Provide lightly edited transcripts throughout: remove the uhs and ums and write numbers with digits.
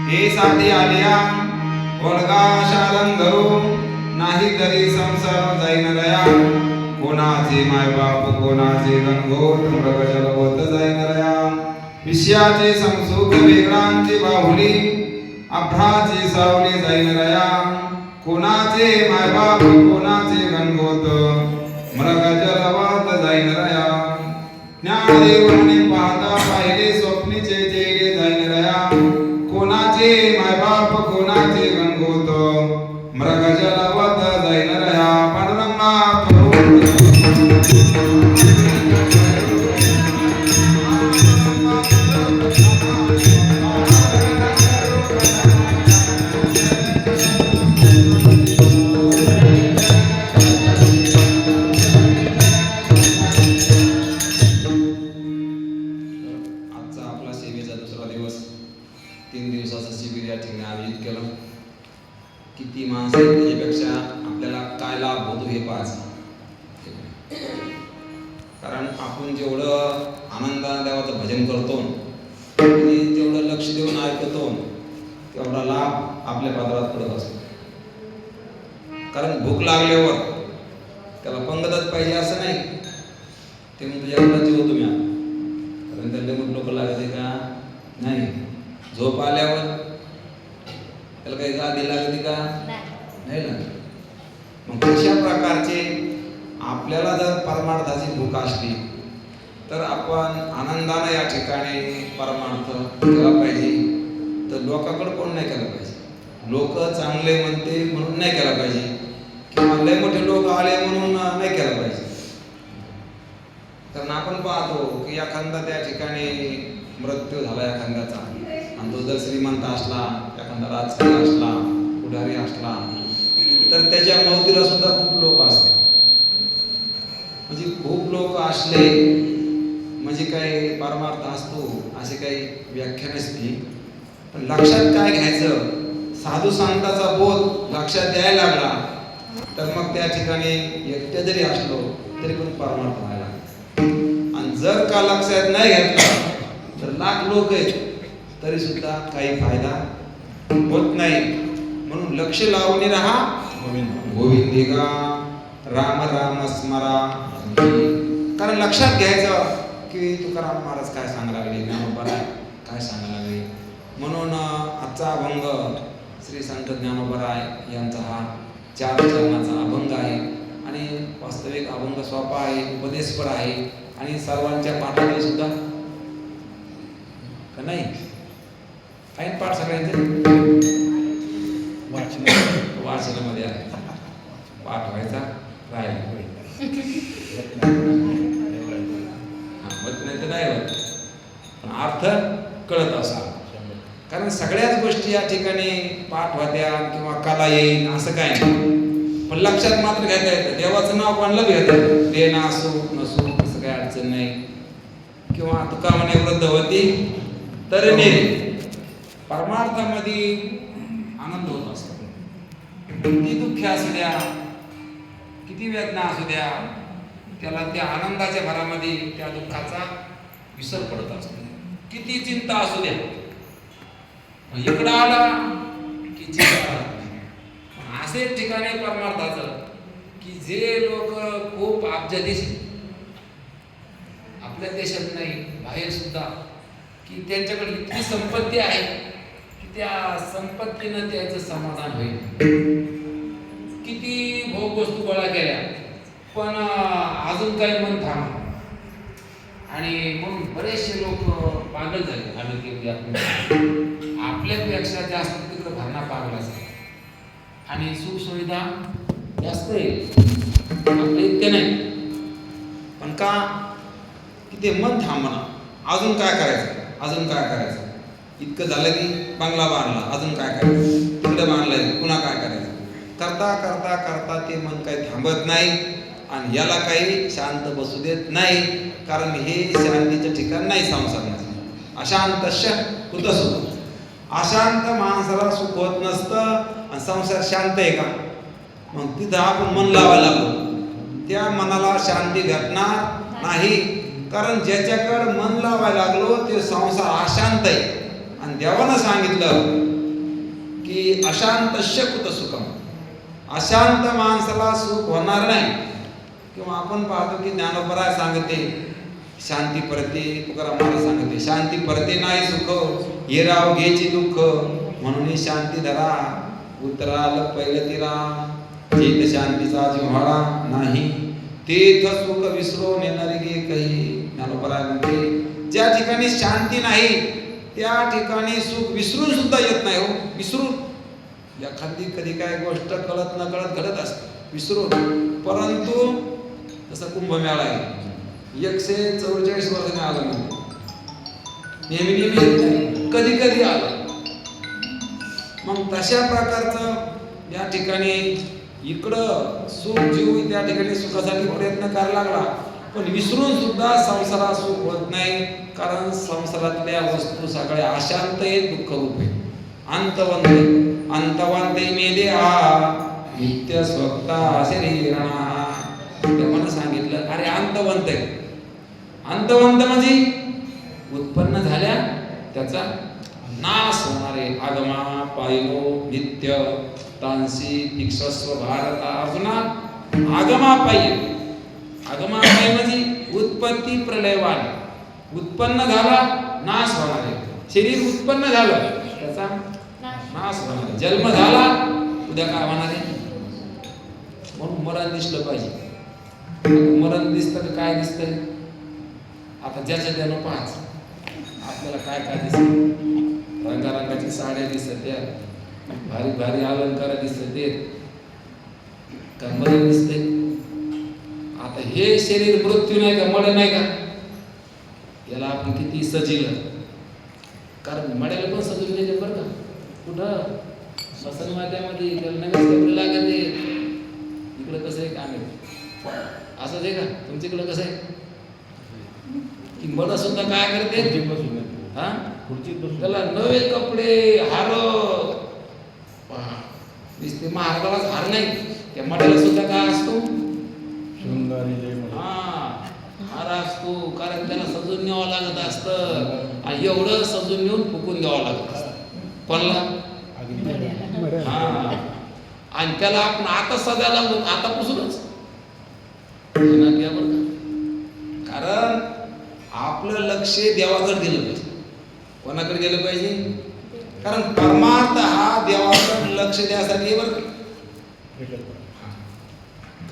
हे साथी आलिया वळगा शालन धरू नाही तरी संसार जाईन रया कोणाचे मायबाप कोणाचे गणगोत मृग जलवत जाईन रया विषयाचे संसुख वेगळांची बाहुली अभ्राची सावली जाईन रया कोणाचे मायबाप कोणाचे गणगोत मृग जलवत जाईन रया ज्ञानदेवाने पाहता पाहिले स्वप्नीचे चेहरे जाईन रया कोणाचे मायबाप कोणाचे गणगोत मृग जलवत जाईन रया पांडुरंगा किती माणसं आहेत त्याच्यापेक्षा आपल्याला काय लाभ होतो हे पाहायचं. कारण आपण जेवढं आनंदाने देवाचं भजन करतो आणि तेवढं लक्ष देऊन ऐकतो तेवढा लाभ आपल्या पात्रात पडत असतो. कारण भूक लागल्यावर त्याला पंगतच पाहिजे असं नाही. ते मग तुझ्याकडे जेव तुम्ही कारण त्याला मग लोक लागते का नाही. झोप आल्यावर त्याला काही गादी लागते का नाही लागत. मग अशा प्रकारचे आपल्याला जर परमार्थाची भूक असली तर आपण आनंदाने या ठिकाणी परमार्थ केला पाहिजे. तर लोकांकडे कोण नाही केला पाहिजे. लोक चांगले म्हणते म्हणून नाही केला पाहिजे किंवा लय मोठे लोक आले म्हणून नाही केला पाहिजे. कारण आपण पाहतो की एखादा त्या ठिकाणी मृत्यू झाला एखाद्याचा आणि तो जर श्रीमंत असला एखादा राजकीय असला पुढारी असला तर त्याच्या मौतीला सुद्धा खूप लोक असते. म्हणजे खूप लोक असले म्हणजे काही परमार्थ असतो अशी काही व्याख्या नसते. पण लक्षात काय घ्यायचं साधू संतांचा बोध लक्षात द्यायला लागला तर मग त्या ठिकाणी एकटे जरी असलो तरी पण परमार्थ व्हायला. आणि जर का लक्षात नाही घेतला तर लाख लोक आहेत तरी सुद्धा काही फायदा होत नाही. म्हणून लक्ष लावून राहा गोविंदिका राम राम स्मरा. कारण लक्षात घ्यायचं की तुकाराम महाराज काय सांगायला लागले ज्ञानोबा काय सांगायला लागले. म्हणून आजचा अभंग श्री संत ज्ञानोबराय यांचा हा 4 चरणाचा अभंग आहे आणि वास्तविक अभंग सोपा आहे उपदेशपर आहे आणि सर्वांच्या पाठाने सुद्धा का नाही काही पाठ सगळ्यांचे वाचनामध्ये आहे. पाठ व्हायचा राहिला होत नाही तर नाही होत पण अर्थ कळत असा. कारण सगळ्याच गोष्टी या ठिकाणी पाठ होत्या किंवा कला येईल असं काय नाही. पण लक्षात मात्र घेता येतं. देवाचं नाव कोणाला घेतं देणं असो नसो असं काही अडचण नाही. किंवा तुका म्हणे वृद्ध होती तर परमार्थामध्ये आनंद होत असतो. किती दुःख असू द्या किती वेदना असू द्या त्याला त्या आनंदाच्या भरामध्ये त्या दुःखाचा विसर पडत असतो. किती चिंता असू द्या इकडं आला की चिंता असं असे ठिकाणे परमार्थाचं की जे लोक खूप अब्जाधीश आपल्या देशात नाही बाहेर सुद्धा, की त्यांच्याकडे इतकी संपत्ती आहे की त्या संपत्तीनं त्याचं समाधान होईल. किती भोग वस्तू गोळा केल्या पण अजून काही मन थांब. आणि म्हणून बरेचसे लोक पागल झाले अमेरिकेमध्ये. आपल्यापेक्षा जास्त तिकडे भरणा पागल असते आणि सुखसुविधा जास्त आहे, आपल्या इतके नाही. पण का की ते मन थांबणं. अजून काय करायचं, अजून काय करायचं. इतकं झालं की बंगला बांधला, अजून काय करायचं, तिकडे बांधलंय पुन्हा काय करायचं. करता करता करता ते मन काही थांबत नाही आणि याला काही शांत बसू देत नाही. कारण हे शांतीचं ठिकाण नाही संसाराचं. अशांत कुठं सुख. अशांत माणसाला सुख होत नसतं आणि संसार शांत आहे का. मग तिथं आपण मन लावायला लागलो, त्या मनाला शांती भेटणार नाही. कारण ज्याच्याकडे मन लावायला लागलो ते संसार अशांत आहे. आणि देवानं सांगितलं की अशांत कुत सुखम. अशांत माणसाला सुख होणार नाही. किंवा आपण पाहतो की ज्ञानोबराय सांगते शांती परते, तुकाराम महाराज सांगते शांती परते नाही सुख, हे राव घ्यायची दुःख. म्हणून शांती धरा उतराल पहिलं तिरा, चेत शांतीचा जिव्हाळा नाही, तेथ सुख विसरून येणारी गे काही. ज्ञानोबराय म्हणते ज्या ठिकाणी शांती नाही त्या ठिकाणी सुख विसरून सुद्धा येत नाही. हो, विसरून. एखादी कधी काय गोष्ट कळत न कळत घडत असते विसरून. परंतु तसा कुंभमेळा आहे, 144 वर्षाने आलं म्हणजे नेहमी नेहमी येत नाही, कधी कधी आलं. मग तशा प्रकारचं या ठिकाणी इकडं सुख जीव त्या ठिकाणी सुखासाठी प्रयत्न करायला लागला पण विसरून सुद्धा संसारात सुख होत नाही. कारण संसारातल्या वस्तू सगळ्या अशांत आहेत, दुःख रूप आहे. अंतवंत अंतवंते मेले हा नित्य स्वतः शरीरणा. देवानं सांगितलं अरे अंतवंत आहे. अंतवंत म्हणजे उत्पन्न झाल्या त्याचा नाश होणारे. आगमा पायो नित्य तांसी दीक्षस्व भारता. अर्जुना आगमा पायी, आगमा पायी म्हणजे उत्पत्ती प्रलयवान. उत्पन्न झाला नाश होणारे. शरीर उत्पन्न झालं त्याचा नाश होणारे. जन्म झाला उद्या काय होणारे. म्हणून मरण दिसलं पाहिजे. मरण दिसतं काय दिसतंय. आता ज्याच्या त्यानं पाच आपल्याला काय काय दिसत. रंगारंगाची साड्या दिसत त्या, भारी भारी अलंकार दिसत का मरण दिसते. आता हे शरीर मृत्यू नाही का, मरण नाही का. याला आपण किती सजिलं. कारण मड्याला पण सजून द्यायचे बरं का. कुठं श्वसन माध्यमामध्ये त्याला नवीन कपडे लागत. इकडं कसं आहे काम आहे असंच आहे का. तुमच्याकडं कसं आहे की मला सुद्धा काय करते हा त्याला नवे कपडे हार दिसते. महाराजालाच हार नाही, त्या मठाला सुद्धा काय असतो हार असतो. कारण त्याला सजून न्यावं लागत असतं आणि एवढं सजून नेऊन फुकून द्यावं लागत असतं कोणाला. हा आणि त्याला आपण आता सजायला लागलो आतापासूनच. कारण आपलं लक्ष देवाकडे गेलं पाहिजे. कोणाकडे गेलं पाहिजे. कारण परमार्थ हा देवाकडे लक्ष द्यासाठी बरं.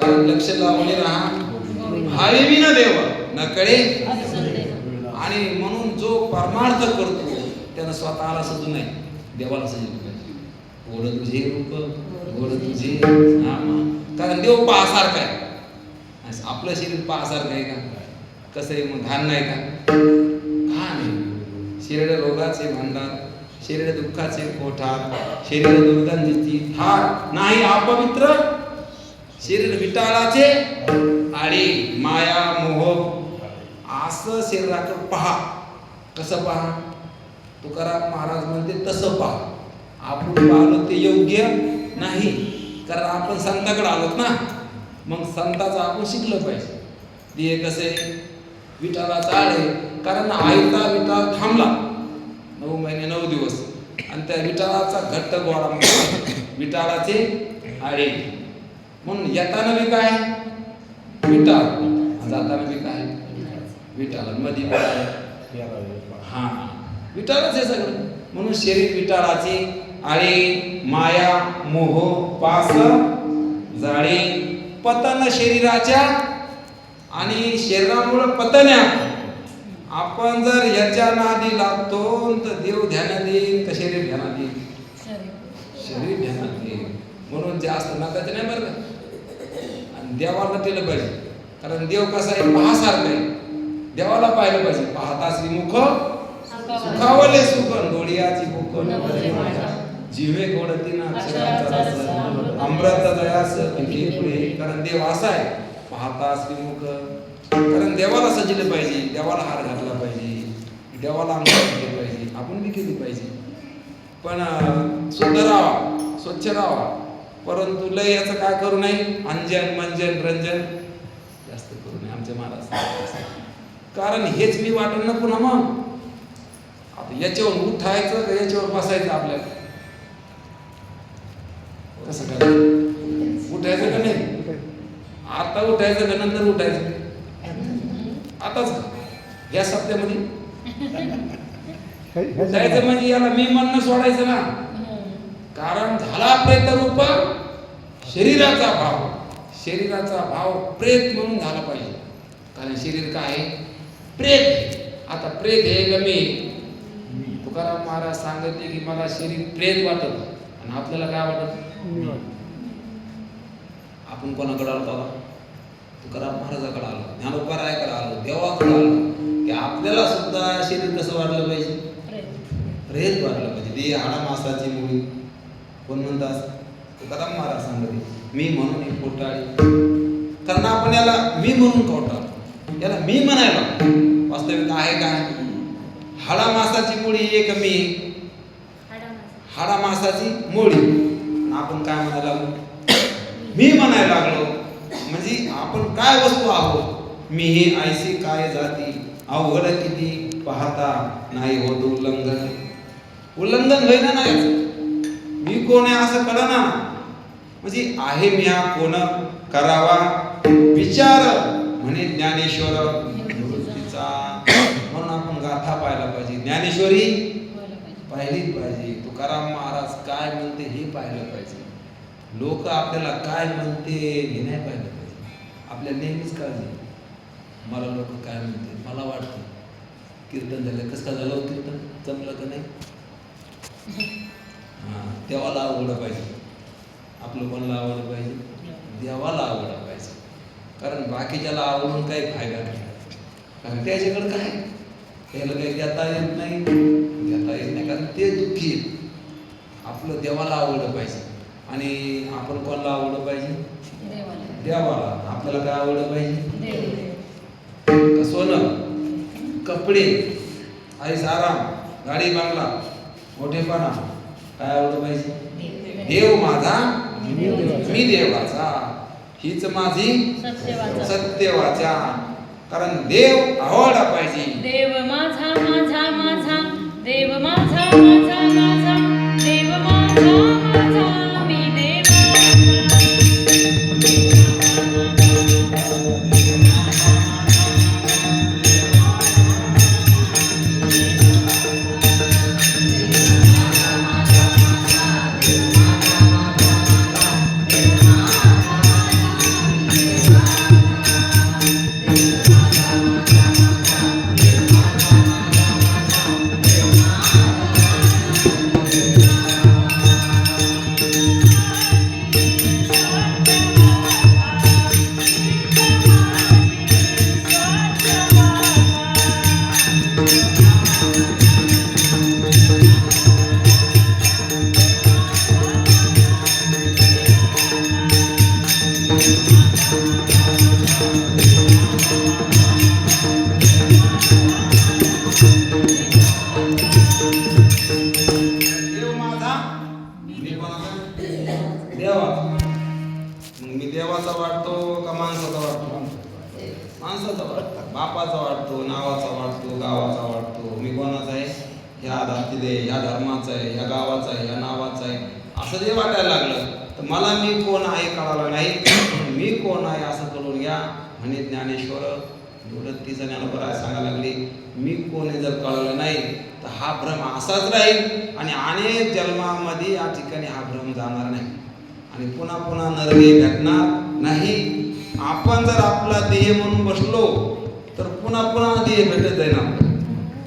कारण लक्ष लावले राहा भावी न देव न कळे. आणि म्हणून जो परमार्थ करतो त्यानं स्वतःला सजू नाही, देवाला सजवलं पाहिजे. गोड तुझे रूप गोड तुझे नाम. कारण देव पाहासारखा आहे. आपलं शरीर पाहासारखं आहे का. कसं आहे मग घाण नाही का. घाण आहे. शरीर रोगाचे भांडार, शरीर दुःखाचे कोठार, शरीर दुर्गंधीची थार. नाही अपवित्र शरीर विटाळाचे आळी माया मोह. असं शरीराकडे पहा. कसं पहा. तुकाराम महाराज म्हणते तसं पहा. आपण पाहिलं ते योग्य नाही. कारण आपण संताकडे आलोत ना. मग संताचं आपण शिकलं पाहिजे. ते कसे विटाळाचा आळे. कारण आईचा विटाळ थांबला 9 महिने 9 दिवस आणि त्या विटाळाचा घट्ट गोळा विटाळाचे आळी. म्हणून येताना बी काय विटाळ, जाताना बी काय विटाळ, मध्ये काय हा विटाळच आहे सगळं. म्हणून शरीर विटाळाची आळी, माया मोह पास जाळी, पतन शरीराच्या आणि शरीरामुळे पतन्या. आपण जर याच्या नादी लागतो तर देव ध्यानात येईल तर शरीर ध्यानात येईल, शरीर ध्यानात येईल. म्हणून जास्त नादाचे नाही बरं का. आणि देवाला केलं पाहिजे, कारण देव कसा आहे पहासारखा आहे. देवाला पाहिलं पाहिजे. पाहता श्रीमुख सुखावले सुख, डोळियाची भूक जिवे गोडतीन अक्षराचा रस, अमृत दयास पिके पुढे. कारण देव असा आहे पाहता श्रीमुख. कारण देवाला सजले पाहिजे, देवाला हार घातला पाहिजे, देवाला अंघोळ केली पाहिजे, आपण बी केली पाहिजे. पण शुद्ध राहावा, स्वच्छ राहावा. परंतु लय याचं काय करू नये, अंजन मंजन रंजन जास्त करू नये आमच्या महाराज. कारण हेच मी वाटण नको ना. मग आता याच्यावर उठायचं का याच्यावर बसायचं आपल्याला, कसं करायचं? उठायचं का नाही? आता उठायचं का नंतर उठायचं? आताच या सप्त्यामध्ये उठायचं म्हणजे याला मी म्हणणं सोडायचं ना. कारण झाला प्रेत रूप शरीराचा भाव, शरीराचा भाव प्रेत म्हणून झाला पाहिजे. कारण शरीर काय आहे? प्रेत. आता प्रेत हे गमी. तुकाराम महाराज सांगितले की मला शरीर प्रेत वाटत, आणि आपल्याला काय वाटत? आपण कोणाकडे आलो बाबा? तुकाराम महाराजाकडे आलो, ज्ञानोबारायाकडे आलो, देवाकडे आलो. की आपल्याला सुद्धा शरीर कसं वाटलं पाहिजे? प्रेत वाटलं पाहिजे. दे हाडा मासाची मुळी. कोण म्हणतात? तुकाराम महाराज सांगते मी म्हणून एक कोटाळी. कारण आपण याला मी म्हणून कोटाळतो, याला मी म्हणायला. वास्तविक आहे काय? हाडा मासाची मुळी एक मी, हाडा मासाची मुळी. आपण काय म्हणायला लागलो? मी म्हणायला लागलो. म्हणजे आपण काय वस्तू आहोत? मी ही ऐसी काय जाती, अवघड किती पाहता नाही होत उल्लंघन. उल्लंघन होईना नाही. मी कोण आहे असं कळलं ना. म्हणजे आहे मी हा कोण करावा विचार म्हणे ज्ञानेश्वर निवृत्तीचा. म्हणून आपण गाथा पाहायला पाहिजे, ज्ञानेश्वरी पाहिलीच पाहिजे. तुकाराम महाराज काय म्हणते हे पाहिलं पाहिजे. लोक आपल्याला काय म्हणते हे नाही पाहिलं पाहिजे. आपल्याला नेहमीच काळजी मला लोक काय म्हणते. मला वाटतं कीर्तन झालं कसं काय झालं, कीर्तन जमलं का नाही, देवाला आवडलं पाहिजे. आपलं कोणाला आवडलं पाहिजे? देवाला आवडलं पाहिजे. कारण बाकीच्याला आवडून काही फायदा नाही. कारण त्याच्याकडे काय त्याला काही देता येत नाही, देता येत नाही. कारण ते दुःखी आहे. आपलं देवाला आवडलं पाहिजे. आणि आपण कोणाला आवडलं पाहिजे? देवाला. आपल्याला काय आवडलं पाहिजे? सोनं, कपडे, आईस आराम, गाडी बंगला, मोठेपणा. काय आवडलं पाहिजे? देव माझा मी देवाचा, हीच माझी सत्य वाचा. कारण देव आवडला पाहिजे. देव माझा माझा माझा, देव माझा माझा माझा, देव माझा माझा मी देव. देवाचा वाटतो का माणसाचा वाटतो? माणसाचा वाटतो, बापाचा वाटतो, नावाचा वाटतो, गावाचा वाटतो. मी कोणाचा आहे? ह्या जातीले, ह्या धर्माचा आहे, ह्या गावाचा आहे, ह्या नावाचा आहे, असं जे वाटायला लागलं तर मला मी कोण आहे कळालं नाही. मी कोण आहे असं कळून घ्या म्हणे ज्ञानेश्वर. निवृत्तीचा ज्ञानोबा सांगायला लागली मी कोण आहे जर कळलं नाही तर हा भ्रम असाच राहील आणि अनेक जन्मामध्ये या ठिकाणी हा भ्रम जाणार नाही आणि पुन्हा पुन्हा नरके भेटणार नाही. आपण जर आपला देह म्हणून बसलो तर पुन्हा पुन्हा देह भेटत जाईल आपल्याला.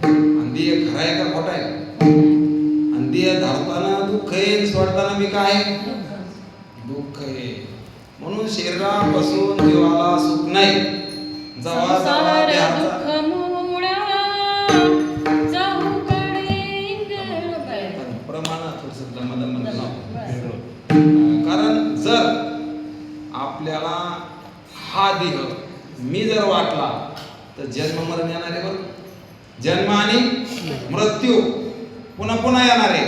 आणि देह खरा आहे का खोटा आहे? आणि देह धारताना दुःख आहे, सोडताना मी काय दुःख आहे. म्हणून शरीरापासून जीवाला सुख नाही. जेव्हा जेव्हा संसार देहाचा दुःख मुळा जाऊ कडे इंगळ बाय. प्रमाण थोडंसं कारण जर आपल्याला हा देह मी जर वाटला तर जन्म मरण येणार आहे बरं. जन्म आणि मृत्यू पुन्हा पुन्हा येणार आहे.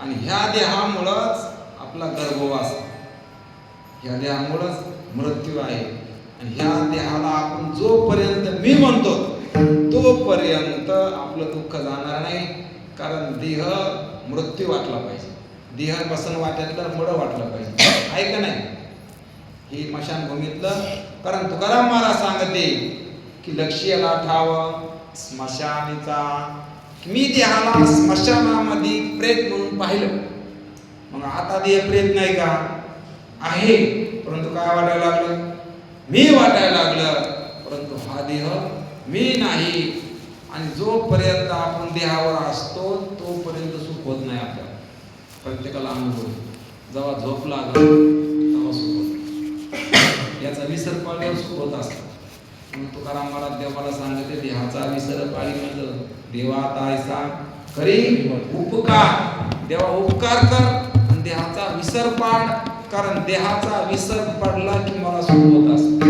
आणि ह्या देहामुळंच आपला गर्भवास, ह्या देहामुळंच मृत्यू आहे. आणि ह्या देहाला आपण जोपर्यंत मी म्हणतो तोपर्यंत आपलं दुःख जाणार नाही. कारण देह मृत्यू वाटला पाहिजे. देहापासून वाटेल तर मड वाटलं पाहिजे. आहे का नाही? ही मशानभूमीतलं. कारण तुकाराम महाराज सांगते की लक्ष्याला ठाव स्मशानीचा. मी देहाला स्मशानामध्ये प्रेत म्हणून पाहिलं. मग आता देह प्रेत नाही का? आहे. परंतु काय वाटायला लागलं? मी वाटायला लागलं. परंतु हा देह मी नाही. आणि जोपर्यंत आपण देहावर असतो तोपर्यंत सुख होत नाही आपल्याला. प्रत्येकाला अनुभव. जेव्हा झोप लागत तेव्हा सुख होत. याचा विसर पाळल्यावर सुख होत असतं. म्हणून तुकाराम महाराज देवाला सांगते देहाचा विसर पाळी म्हणजे देवा तायसा करी उपकार. देवा उपकार कर आणि देहाचा विसर पाड. कारण देहाचा विसर पडला की मला सुख होत असत.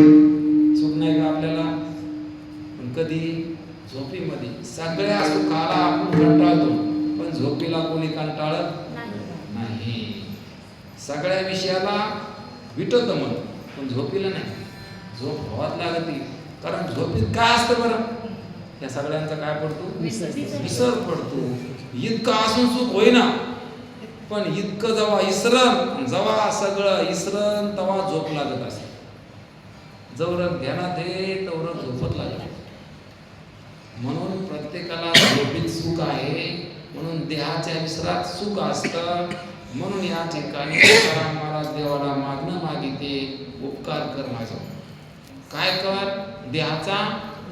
सुख नाही का आपल्याला? पण कधी? झोपीमध्ये. सगळ्या सुखाला आपण कंटाळतो पण झोपीला कोणी कंटाळत नाही. सगळ्या विषयाला विटत मन पण झोपीला नाही. झोप व्हावाच लागते. कारण झोपीत काय असतं बरं? या सगळ्यांचा काय पडतो? विसर पडतो. इतकं असून सुख होईना पण इतकं जेव्हा इसरण, जेव्हा सगळं इसरण तेव्हा झोप लागत असते. जवळ ध्यानात आहे तवर झोपत लागत. म्हणून प्रत्येकाला झोपीत सुख आहे. म्हणून देहाच्या विसरात सुख असतं. म्हणून या ठिकाणी तुकाराम महाराज देवाला मागणं मागिते उपकार कर माझा. काय कर? देहाचा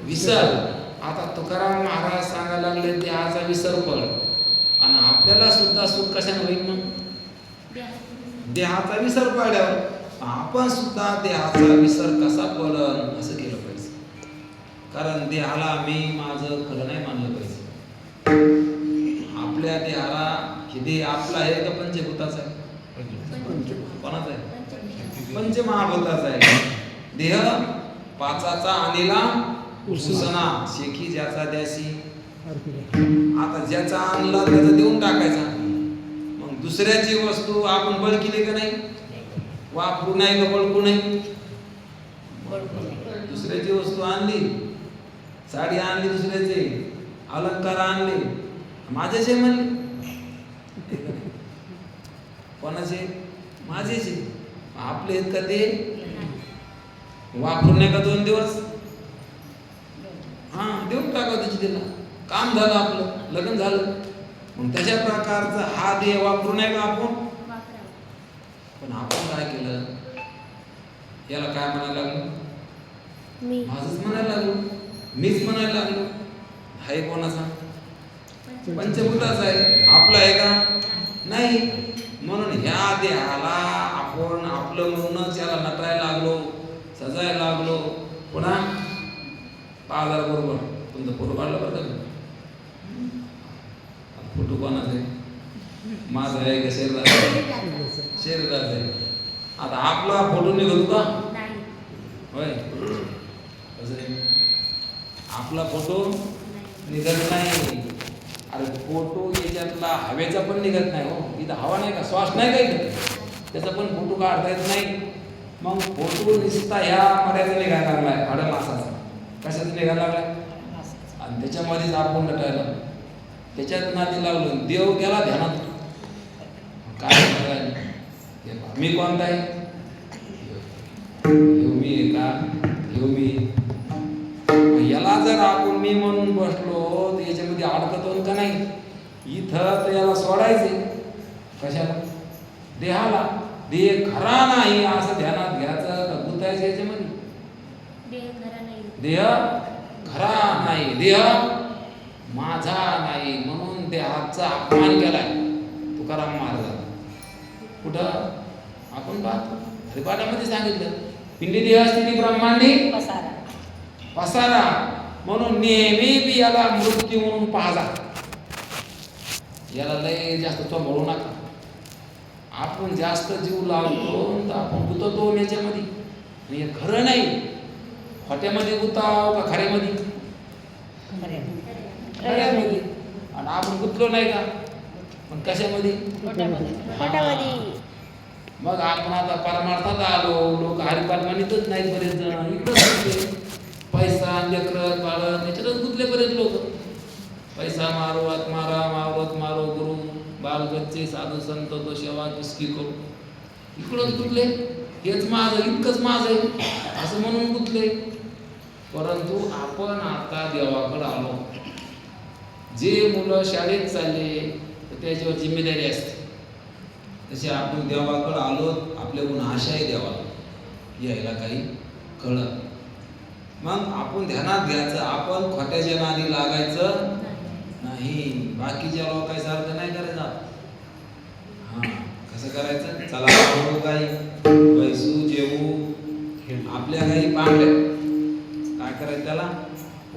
विसर. आता तुकाराम महाराज सांगायला लागले देहाचा विसर पड. आणि आपल्याला सुद्धा सुख कशाने होईल? मग देहाचा विसर पाडल्यावर आपण सुद्धा देहाचा विसर कसा पडन असं केलं पाहिजे. कारण देहाला मी माझं खरं नाही मानलं पाहिजे. आपल्या देहाला हे देह आपला आहे का पंचभूताचा आहे? कोणाचा आहे? पंचमहाभूताचा आहे. देह पाचाचा आणीला उसना शेकी ज्याचा द्यासी. आता ज्याचा आणला त्याचा देऊन टाकायचा. मग दुसऱ्याची वस्तू आपण बळकिली का नाही? वापरू नाही का बळकू नाही? दुसऱ्याची वस्तू आणली, साडी आणली दुसऱ्याचे, अलंकार आणले, माझ्याचे म्हणले. कोणाचे? माझेचे. आपले आहेत का ते? वापरून नाही का 2 दिवस? हा देऊन टाका त्याची. तिला काम झालं, आपलं लग्न झालं. मग त्याच्या प्रकारचा हा देह वापरू नाही का आपण? पण आपण काय केलं? याला काय म्हणायला लागलो? माझंच म्हणायला लागलो, मीच म्हणायला लागलो. हाय कोणाचा? पंचभूताचा आहे. आपला आहे का? नाही. म्हणून ह्या देहाला आपण आपलं म्हणूनच याला नटायला लागलो, सजायला लागलो. पुन्हा 5000 बरोबर तुमचा फोटो काढला बरं का? फोटो कोणाचा आहे? माझा आहे का शरीराचा? शरीराचा आहे. आता आपला फोटो निघतो का? होय. आपला फोटो निघत नाही. अरे फोटो याच्यातला हवेचा पण निघत नाही हो. इथं हवा नाही का? श्वास नाही का इथं? त्याचा पण फोटो काढता येत नाही. मग फोटो निसता ह्या मर्यादा निघायला लागलाय. आडमासाचा कशाचा निघायला लागलाय? आणि त्याच्यामध्येच आपण नटायला त्याच्यात नादी लागलो. देव गेला ध्यानात. काय हे पहा, मी कोणता आहे? ह्यो मी आहे का? ह्यो मी. याला जर आपण मी म्हणून बसलो तर याच्यामध्ये अडकतो का नाही? इथं तर याला सोडायचे कशाला? देहाला. देह खरा नाही असं ध्यानात घ्यायचं का गुंतायचं याच्यामध्ये? देह खरा नाही, देह माझा नाही, म्हणून देहाचा अपमान केलाय तुकाराम महाराजांनी. कुठं आपण पाहतो हरिपाठामध्ये सांगितलं, पिंडी देह स्थिती ब्रह्मांडी पसारा. म्हणून नेहमी बी याला मृत्यू म्हणून पाहजा. याला लय जास्त चोंबळू नका. आपण जास्त जीव लावतो तर आपण गुंततो याच्यामध्ये. आणि हे खरं नाही. खोट्यामध्ये गुंताव का खऱ्यामध्ये? खऱ्यामध्ये. आणि आपण गुंतलो नाही का? पण कशामध्ये? मग आपण आता परमार्थात आलो. लोक हरिपाठ म्हणतच नाहीत बरेच जण. इकडंच पैसा लेकरत बाळत याच्यातच गुंतले बरेच लोक. पैसा मारो आत्मारा मावरत मारो गुरु बाल बच्चे साधू संत तो सेवा किसकी करू. इकडंच गुंतले. हेच माझं, इतकंच माझं आहे असं म्हणून गुंतले. परंतु आपण आता देवाकडे आलो. जे मुलं शाळेत चालले तर त्याच्यावर जिम्मेदारी असते. तसे आपण देवाकडे आलो. आपल्याकडून आशा आहे देवाला यायला काही कळत. मग आपण ध्यानात घ्यायचं, आपण खोट्याच्या नादी लागायचं नाही. बाकीच्या लोकांसारखं नाही करायचं. हा कसं करायचं? चला गाई बैसू जेवू. आपल्या गाई पांढऱ्या काय करायचं? त्याला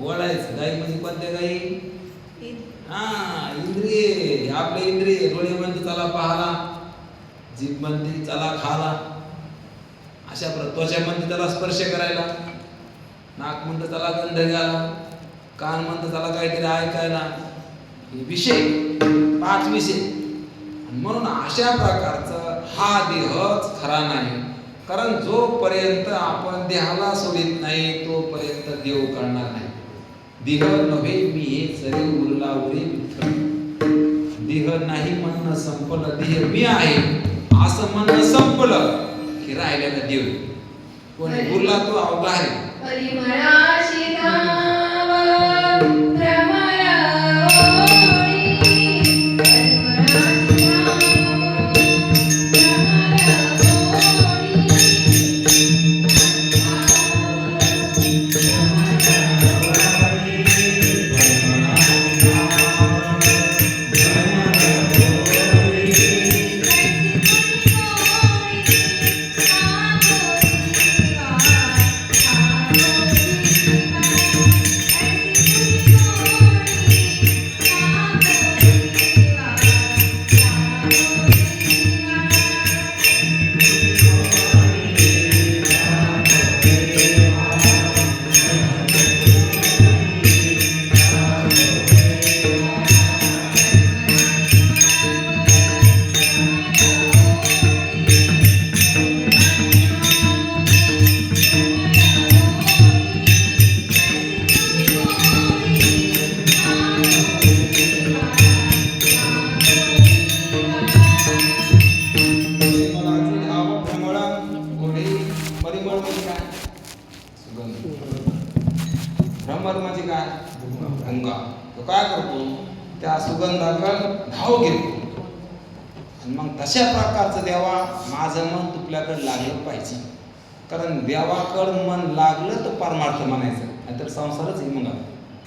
ओढायचं. गाई म्हणजे कोणत्या गाई? हा इंद्रिय. आपले इंद्रिय. डोळे म्हणते चला पाहाला, जीभ म्हणते चला खाला, अशा त्वचा म्हणते त्याला स्पर्श करायला, नाक म्हणते त्याला गंध घ्यायला, कान म्हणते त्याला काहीतरी ऐकायला. हे विषय 5 विषय. म्हणून अशा प्रकारचा हा देहच खरा नाही. कारण जोपर्यंत आपण देहाला सोडित नाही तोपर्यंत देव कळणार नाही. देह नव्हे मी हे जरी उरला उरे विठ्ठल. देह नाही म्हणणं संपलं, देह मी आहे असं म्हणणं संपलं की राहिलेला देव. कोणी उरला तो अवघा आहे. भ्रमर म्हणजे काय? भुंगा. तो काय करतो? त्या सुगंधाकडे धाव घेतो. आणि मग तशा प्रकारचं देवा माझं मन तुपल्याकडे लागलं पाहिजे. कारण देवाकडं मन लागलं तर परमार्थ म्हणायचं, नाहीतर संसारच आहे. मग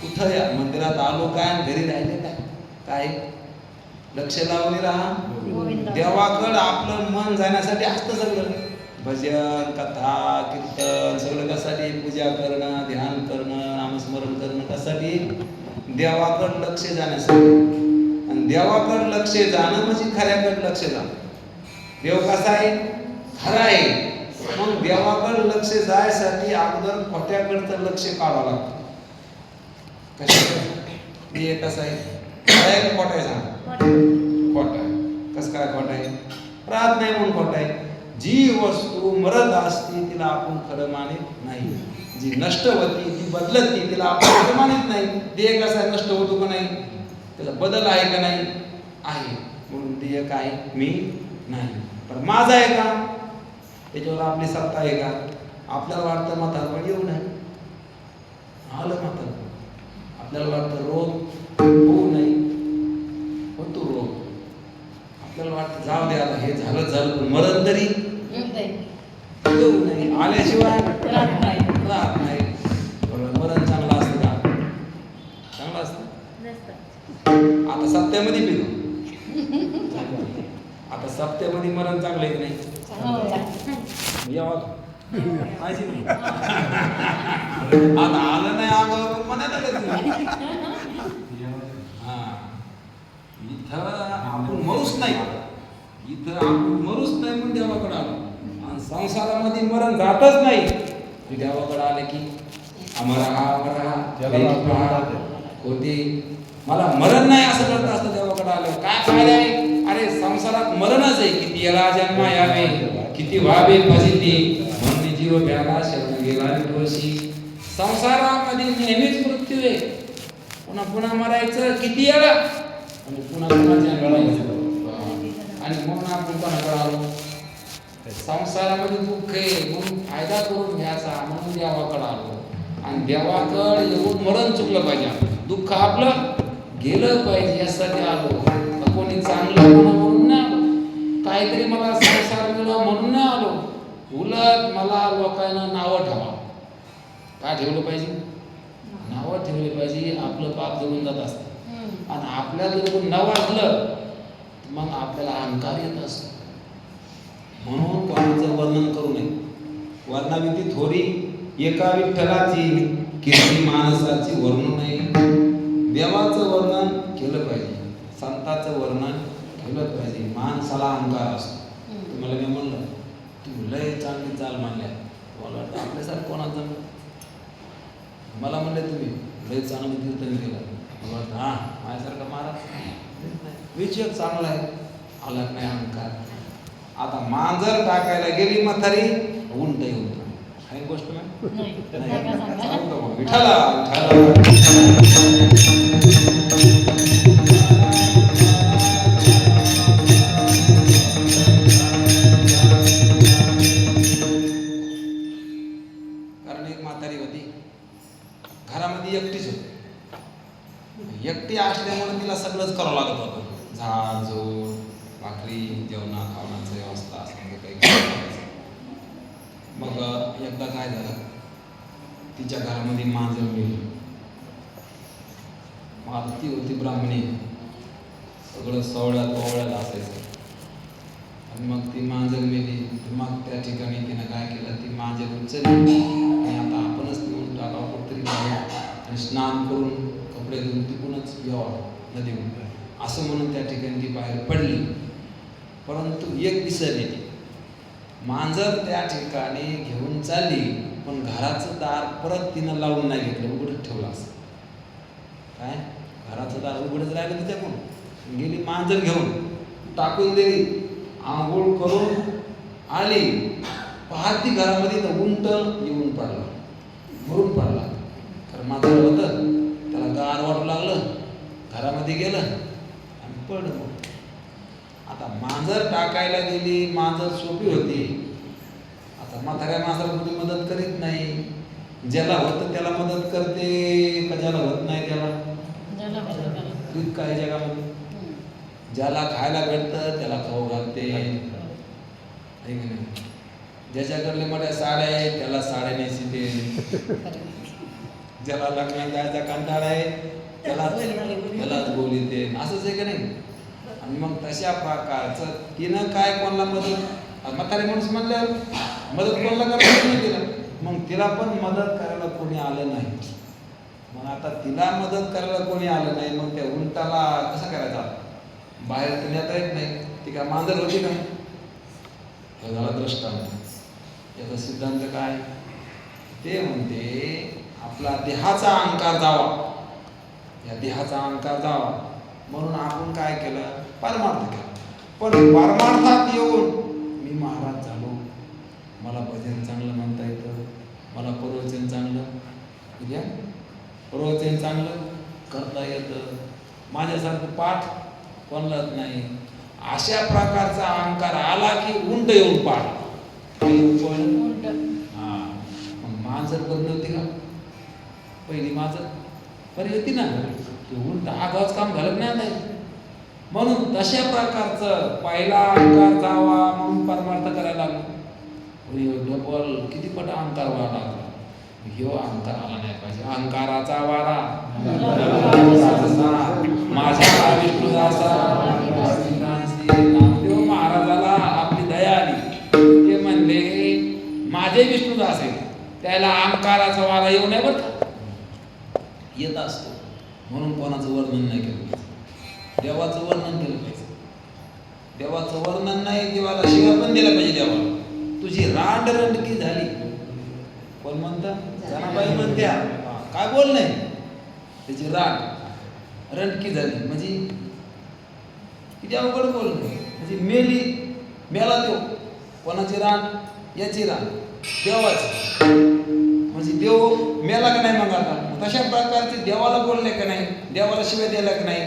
कुठं या मंदिरात आलो काय घरी राहिले काय? काय लक्ष लावून राहा. देवाकडं आपलं मन जाण्यासाठी असतं सगळं. भजन कथा कीर्तन सगळं कशासाठी? पूजा करणं, ध्यान करणं, नामस्मरण करणं. कशासाठी? देवाकडं लक्ष जाण्यासाठी. आणि देवाकडं लक्ष जाणं म्हणजे खऱ्याकडं लक्ष जाणं. देव कसा आहे? खरा आहे. मग देवाकडं लक्ष जायसाठी अगोदर खोट्याकडचं लक्ष काढावं लागतं. कशाकडे? हे कसं आहे? खरं आहे का खोटं आहे? सांग. खोटं आहे. कसं काय खोटं आहे? राहत नाही म्हणून खोटं आहे. जी वस्तू मरत असते तिला आपण खरं मानित नाही. जी नष्ट होती ती बदलत नाही तिला आपण खरं मानित नाही. देह कसा नष्ट होतो का नाही? त्याला बदल आहे का नाही? आहे. म्हणून देह काय? मी नाही. पण माझा आहे का त्याच्यावर आपली सत्ता आहे का? आपल्याला वाटतं म्हातारपण येऊ नये, आलं म्हातारपण. आपल्याला वाटतं रोग होऊ नये, होतो रोग. आपल्याला वाटतं जाऊ दे आता हे झालं पण मरण तरी येऊ नये, आल्याशिवाय राहत नाही. बरोबर, मरण चांगलं असतं का? चांगलं असतं. आता सप्त्यामध्ये पिलो, आता सप्त्यामध्ये मरण चांगलं आहे की नाही? यावं आता आलं नाही आगावर मनात आलं. हा, इथं आपण मरूच नाही, इथं आपण मरूच नाही म्हणून देवाकडे आलो. आणि संसारामध्ये मरण जातच नाही. देवाकडे आले की आम्हाला होते, मला मरण नाही असं करत असतं. देवाकडे आलं काय फायदा आहे? अरे संसारात मरणच आहे. किती याला जन्म यावे, किती व्हावे फजिती, म्हणून जीव भ्याला शरण गेला दोषी. संसारामध्ये नेहमीच मृत्यू आहे. पुन्हा पुन्हा मरायचं किती याला, आणि पुन्हा पुन्हा जन्मायचं. आणि म्हणून आपण कोणाकडे आलो? संसारामध्ये दुःख आहे म्हणून फायदा करून घ्यायचा म्हणून देवाकडे आलो. आणि देवाकडे येऊन मरण चुकलं पाहिजे, दुःख आपलं गेलं पाहिजे यासाठी आलो. कोणी चांगलं म्हणून ना आलो, काहीतरी मला संसार मिळावा म्हणून ना आलो. उलट मला लोकांना नावं ठेवा. काय ठेवलं पाहिजे? नावं ठेवले पाहिजे. आपलं पाप जळून जात असतं. आणि आपल्याला जर नाव वाटलं मग आपल्याला अहंकार येत असतो. म्हणून कोणाचं वर्णन करू नये. वर्णाविधी थोडी, एका विठ्ठलाची कीर्ती माणसाची वर्णन नाही. देवाचं वर्णन केलं पाहिजे, संतांचं वर्णन केलं पाहिजे. माणसाला अहंकार असतो. तुम्हाला मी म्हणलं तू लय चांगली चाल मानल्या, मला वाटतं आपल्यासारखं कोणाचं. मला म्हणले तुम्ही लय चांगलं कीर्तन केलं, मला वाटतं हा माझ्यासारखं महाराज विषय चांगला आहे. आला नाही अहंकार. आता मांजर टाकायला गेली म्हातारी उंट येऊन काही गोष्ट नाही. विठाला कारण एक म्हातारी होती, घरामध्ये एकटीच होती. एकटी असल्यामुळे तिला सगळंच करावं लागत होतं. झाड झोड, भाकरी, जेवणा खावण्याचं व्यवस्था असं काही. मग एकदा काय झालं, तिच्या घरामध्ये मांजर मिळली. मग आता ती होती ब्राह्मणी, सगळं सवळ्यात ओवळ्यात असायचं. आणि मग ती मांजर मेली. मग त्या ठिकाणी तिनं काय केलं, ती मांजर उचलली आणि आता आपणच नेऊन टाकावं कुठतरी आणि स्नान करून कपडे धुवून तिकूनच यावं नदीहून असं म्हणून त्या ठिकाणी ती बाहेर पडली. परंतु एक विसरली, मांजर त्या ठिकाणी घेऊन चालली पण घराचं दार परत तिनं लावून नाही घेतलं, उघडच ठेवलं. असं काय, घराचं दार उघडच राहिलं तिच्याकडून. गेली मांजर घेऊन टाकून दिली, आंघोळ करून आली. पाहती घरामध्ये तर उंट येऊन पडला, मरून पडला. कारण मांजर होतं, त्याला गार वाटू लागलं, घरामध्ये गेलं आणि पडलं. आता मांजर टाकायला गेली, मांजर सोपी होती. आता म्हाताऱ्या मांजराला कोणी मदत करीत नाही. ज्याला होतं त्याला मदत करते का ज्याला होत नाही त्याला? काय जगामध्ये ज्याला खायला भेटतं त्याला खाऊ घालते. ज्याच्याकडले मोठ्या साड्या आहेत त्याला साड्या नेसते. ज्याला लग्नात जायचा कंटाळा आहे त्यालाच बोलते. असंच आहे का नाही? आणि मग तशा प्रकारचं तिनं काय कोणाला मदत, म्हातारी माणूस म्हणल्यावर मदत कोणाला करायला नाही तिला. मग तिला पण मदत करायला कोणी आलं नाही. मग आता तिला मदत करायला कोणी आलं नाही, मग त्या उंटाला कसं करायचा? बाहेर तर नेता येत नाही. ती काय मांजर होती का? तो झाला दृष्टांत. याचा सिद्धांत काय? ते म्हणते आपला देहाचा अहंकार जावा, या देहाचा अहंकार जावा म्हणून आपण काय केलं? परमार्थ केला. पण परमार्थात येऊन मी महाराज झालो, मला भजन चांगलं म्हणता येतं, मला प्रवचन चांगलं प्रवचन चांगलं करता येतं, माझ्यासारखं पाठ कोणलाच नाही. अशा प्रकारचा अहंकार आला की उंट येऊन पाडला. काय येऊन पाडलं? उंट. हा. मग मांजर बंद होती का? पहिली मांजर बरी होती ना. ते उंट आगावच काम घालत नाही. म्हणून तशा प्रकारचं पहिला अहंकार जावा म्हणून परमार्थ करायला लागलो. डबल किती पट अहंकार व्हायला लागला. ह्यो अहंकार आला नाही पाहिजे. अहंकाराचा वारा माझ्या विष्णुदासा. नामदेव महाराजाला आपली दया आली. ते म्हणले माझे विष्णुदास आहे, त्याला अहंकाराचा वारा येऊ नये बरं का. येत असतो म्हणून कोणाचं वर्णन नाही केलं पाहिजे. देवाचं वर्णन केलं पाहिजे. देवाचं वर्णन नाही, देवाला शिवा पण दिला पाहिजे. देवाला तुझी रांडरंडकी झाली. कोण म्हणतं? जनाबाई म्हणत्या काय बोल नाही. त्याची रांड रंडकी झाली म्हणजे किती अवघड बोल नाही. म्हणजे मेला देव. कोणाची रांड? याची रांड देवाची. म्हणजे देव मेला का नाही. मग आता तशा प्रकारचे देवाला बोलले का नाही, देवाला शिवाय दिला का नाही.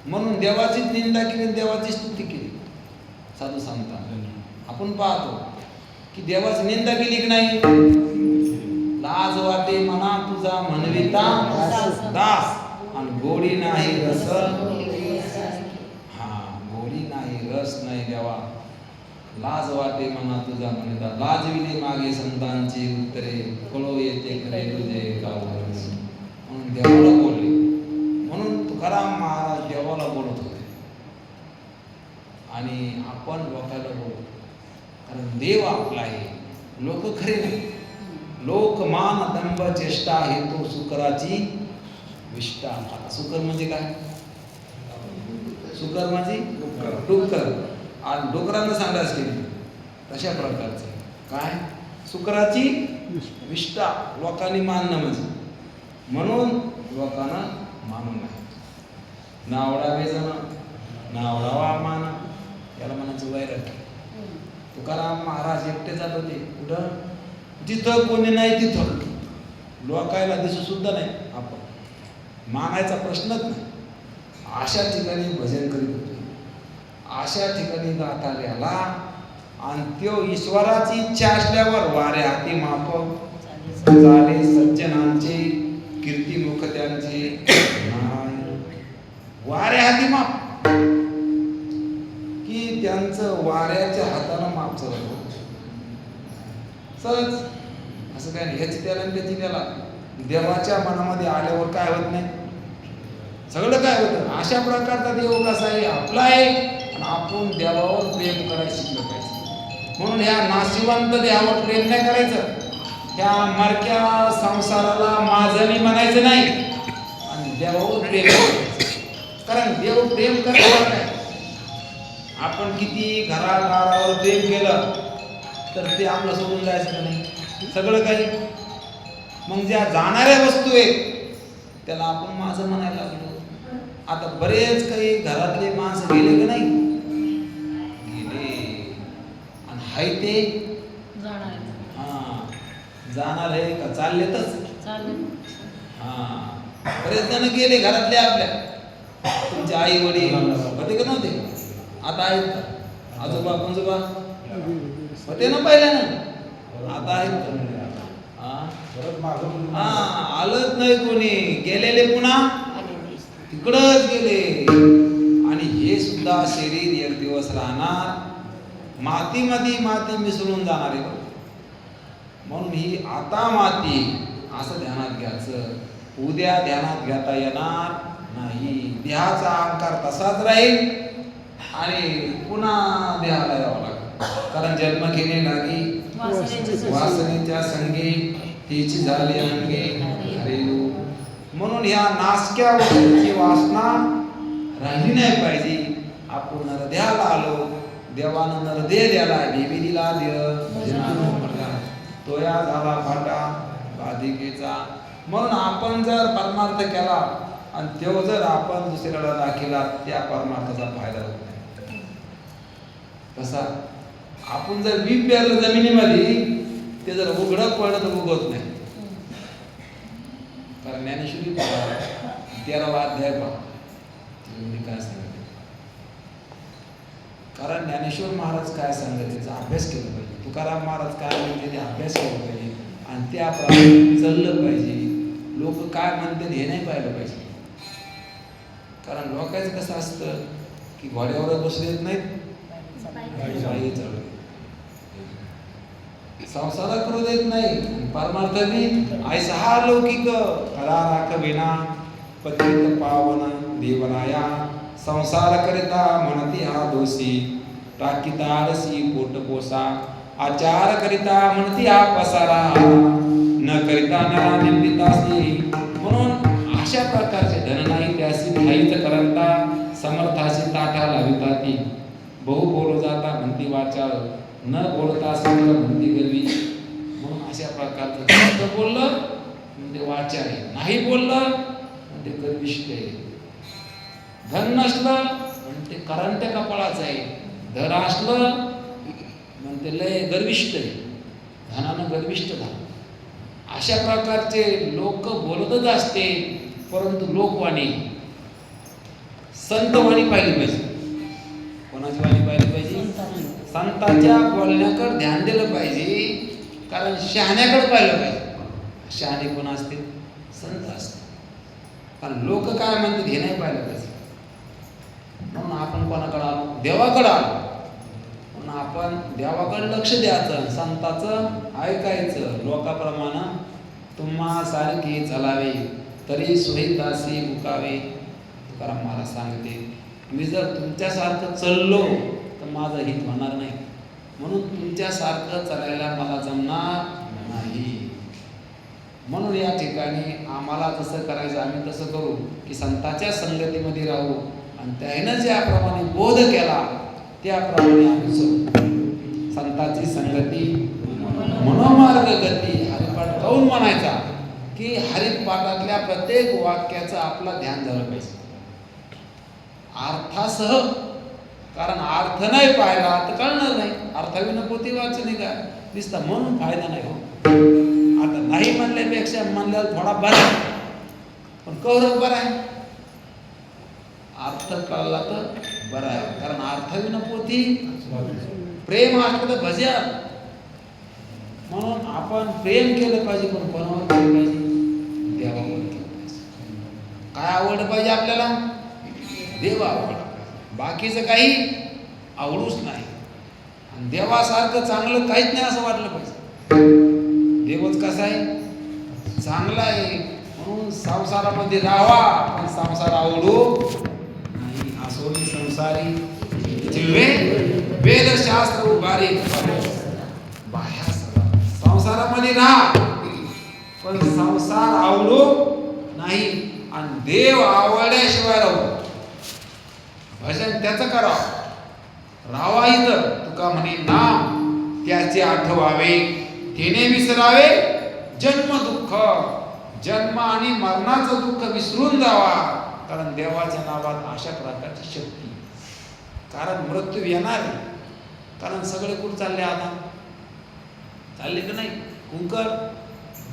म्हणून देवाचीच निंदा केली, देवाची स्तुती केली. साधू सांगता आपण पाहतो की देवाची निंदा केली की नाही. लाज वाटे मना तुझा म्हणविता दास, आणि गोडी नाही रस. हा, गोडी नाही रस नाही देवा. लाज वाटे मना तुझा म्हणविता. लाजविले मागे संतांची उत्तरे, कळो येते खरे तुझे गाव. म्हणून देवाला बोलले. म्हणून तुकाराम महाराज देवाला बोलत होते आणि आपण लोकांना बोलतो. कारण देव आपला आहे, लोक खरे नाही. लोकमान दंभ चेष्टा हे तो सुकराची विष्टा. आता सुकर म्हणजे काय? सुकर म्हणजे डुक्कर. आणि डुकरांना सांगायच केली तशा प्रकारचे काय सुकराची विष्टा. लोकांनी मानणं म्हणजे, म्हणून लोकांना मानू नये. नावडावे जण नावडावा मान, याला म्हणायचं वैराग्य. तुकाराम महाराज एकटे जात होते कुठं? जिथं कोणी नाही तिथं. लोकायला दिसू सुद्धा नाही. आपण मानायचा प्रश्नच नाही. अशा ठिकाणी भजन करीत होते, अशा ठिकाणी गाता आला. आणि त्यो ईश्वराची इच्छा असल्यावर वारे हाती माप झाले सज्जनांचे, कीर्तिमुख त्यांचे वारे हाती माप. की त्यांचं वाऱ्याच्या हातानं माप चालत सहज. असं काय नाही. ह्याची त्याला त्याची त्याला. देवाच्या मनामध्ये आल्यावर काय होत नाही, सगळं काय होतं. अशा प्रकारचा देव कसा आहे? आपला आहे. आणि आपण देवावर प्रेम करायला शिकलं पाहिजे. म्हणून ह्या नाशिवंत देवावर प्रेम नाही करायचं. ह्या मरक्या संसाराला माझं मी म्हणायचं नाही आणि देवावर प्रेम करायचं. कारण देव प्रेम करणार काय. आपण किती घरादारावर प्रेम केलं तर ते आपलं सोडून जायचं का नाही सगळं काही. मग ज्या जाणाऱ्या वस्तू आहेत त्याला आपण माझं म्हणायला लागलो. आता बरेच काही घरातले माणसं गेले का नाही? गेले. आणि हाय ते जाणार आहे का चाललेतच. हा, बरेच जण गेले घरातले आपल्या. तुमचे आई वडील होते का नव्हते? आता आहेत का? आजोबा पंजोबा होते ना पहिल्या ना? आता आहेत. आलंच नाही कोणी. गेलेले पुन्हा तिकडच गेले. आणि हे सुद्धा शरीर एक दिवस राहणार. मातीमध्ये माती मिसळून जाणार आहे. म्हणून ही आता माती असं ध्यानात घ्यायचं. उद्या ध्यानात घेता येणार नाही. देहाचा अहंकार तसाच राहील आणि पुन्हा देहाला यावं लागेल. कारण जन्म घेणे लागी वासनेच्या संगे तिची झाली अंगे हरेलो. म्हणून ह्या नासक्या वस्तूची वासना राहिली नाही पाहिजे. आपण नरदेहाला आलो. देवानं नरदेह द्याला, देवी दिला तोया झाला फाटा बाधिकेचा. म्हणून आपण जर परमार्थ केला आणि तो जर आपण दुसऱ्याला दाखिला, त्या परमार्थाचा फायदा होत नाही. कसा? आपण जर बी पेरलं जमिनीमध्ये, ते जर उघडं पडलं तर उगवत नाही. कारण ज्ञानेश्वरी 13वा अध्याय पहा, काय सांगितलं. कारण ज्ञानेश्वर महाराज काय सांगत त्याचा अभ्यास केला पाहिजे, तुकाराम महाराज काय म्हणते ते अभ्यास केला पाहिजे आणि त्याप्रमाणे चाललं पाहिजे. लोक काय म्हणतात हे नाही पाहिलं पाहिजे. कारण लोकांचं कसं असतं की घोड्यावर बसू देत नाहीत, पायी चालू देत. संसार करू देत नाही, परमार्थ बी ऐसा हा लौकिक खरा राखविना पतित पावन देवराया. संसार करिता म्हणती हा दोषी, टाकीता आळसी पोट पोसा. आचार करिता म्हणती हा पसारा, न करिता नरा निंदितासी. म्हणून अशा प्रकारचे धन नाही त्यासी ठाईच करंता, समर्थाशी ताठा लाविता ती. बहु बोलू जाता म्हणती वाचाळ, न बोलता सगळं म्हणती गर्वी. म्हणून अशा प्रकारचं जास्त बोललं म्हणजे वाचाळ आहे, नाही बोललं म्हणजे गर्विष्ठ आहे. धन नसलं म्हणजे करंट्या कपाळाचं आहे, धन असलं म्हणजे लय गर्विष्ठ आहे, धनानं गर्विष्ठ झालं. अशा प्रकारचे लोक बोलतच असते, परंतु लोकवाणी संतवाणी पाहिली पाहिजे. कोणाची वाणी पाहिली पाहिजे? संतांच्या बोलण्याकडे ध्यान दिलं पाहिजे. कारण शहाण्याकडे पाहिलं पाहिजे. शहाणे कोण असते? संत असते. कारण लोक काय म्हणतात हे नाही पाहिलं पाहिजे. म्हणून आपण कोणाकडे आलो? देवाकडे आलो. म्हणून आपण देवाकडे लक्ष द्यायचं, संताचं ऐकायचं. लोकाप्रमाणे तुम्हा सारखे चालावे, तरी सोयीतासी मुकावे. तुकाराम महाराज सांगते, मी जर तुमच्यासारखं चाललो तर माझं हित होणार नाही. म्हणून तुमच्यासारखं चालायला मला जमणार नाही. म्हणून या ठिकाणी आम्हाला जसं करायचं आम्ही तसं करू की संतांच्या संगतीमध्ये राहू आणि त्यानं ज्याप्रमाणे बोध केला त्याप्रमाणे आम्ही चलू. संतांची संगती मनोमार्ग गती. हरिपाठ काऊन म्हणायचा की हरिपाठातल्या प्रत्येक वाक्याचं आपलं ध्यान झालं पाहिजे अर्थासह. कारण अर्थ नाही पाहिला तर कळणार नाही. अर्थाविना पोथी वाचणे का दिसता म्हणून फायदा नाही हो. आता नाही म्हणल्यापेक्षा म्हणल्यावर थोडा बरा आहे, पण कौरव बरा आहे. अर्थ कळला तर बरा आहे. कारण अर्थाविना पोथी प्रेम असलं तर भज्या. म्हणून आपण प्रेम केलं पाहिजे, पण कोणावर केलं पाहिजे? देवावर केलं पाहिजे. काय आवडलं पाहिजे आपल्याला? देव आवडला. बाकीचं काही आवडूच नाही. आणि देवासारखं चांगलं काहीच नाही असं वाटलं पाहिजे. देवच कसा आहे? चांगला आहे. म्हणून संसारामध्ये राहावा, पण संसार आवडू नाही. असोनी संसारी जिल्हे वेदशास्त्र उभारे बाह्या. संसारामध्ये राहा, पण संसार आवडू नाही. आणि देव आवडल्याशिवाय राहू. भजन त्याचं करावं. राहावा इथं तुका म्हणे नाम त्याचे आठवावे, तेने विसरावे जन्म दुःख. जन्म आणि मरणाचं दुःख विसरून जावा. कारण देवाच्या नावात अशा प्रकारची शक्ती. कारण मृत्यू येणार. कारण सगळे कुठं चालले आता? चालले का नाही? कुंकर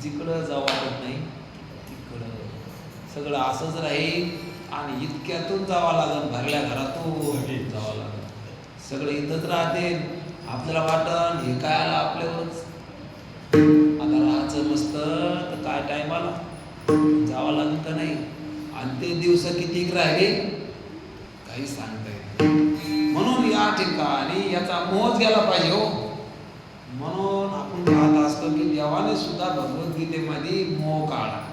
जिकडं जावं वाटत नाही तिकडं सगळं असंच राहील. आणि इतक्यातून जावं लागेल, भरल्या घरातून जावं लागेल. सगळे इथंच राहते. आपल्याला वाटण हे काय आलं आपल्यावरच. आता राहायचं मस्त तर काय टाइम आला जावं लागेल का नाही. आणि ते दिवस किती राहिले काही सांगता येत. म्हणून या ठिकाणी याचा मोह गेला पाहिजे हो. म्हणून आपण पाहत असतो की देवाने सुद्धा भगवद्गीतेमध्ये मोह काढला.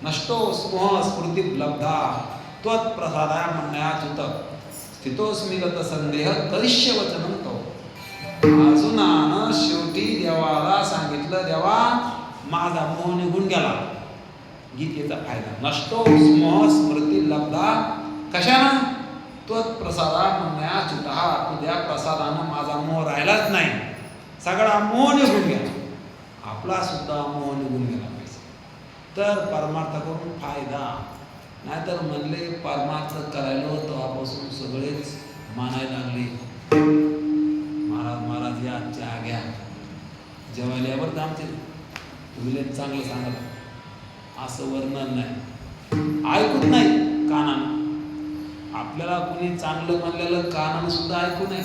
नष्टो मोह स्मृती लब्धा त्वत्प्रसादा म्हणण्याच्युत स्थितोस्मी गत संदेह करिष्य वचनं तव. अर्जुनानं शेवटी देवाला सांगितलं, देवा माझा मोह निघून गेला. गीतेचा फायदा. नष्टो मोह स्मृती लब्धा. कशानं? त्वत्प्रसादा म्हणण्याच्युत. तुझ्या प्रसादानं माझा मोह राहिलाच नाही. सगळा मोह निघून गेला. आपला सुद्धा मोह निघून गेला पाहिजे. तर परमार्थ करून फायदा. नाहीतर म्हणले परमार्थ करायला तेव्हापासून सगळेच मानायला लागले. महाराज या आजच्या आग्या जेवायल्यावर तर आमचे तुम्ही चांगलं सांगत असं वर्णन नाही. ऐकूच नाही कानानं. आपल्याला कुणी चांगलं म्हणलेलं कानानं सुद्धा ऐकू नये,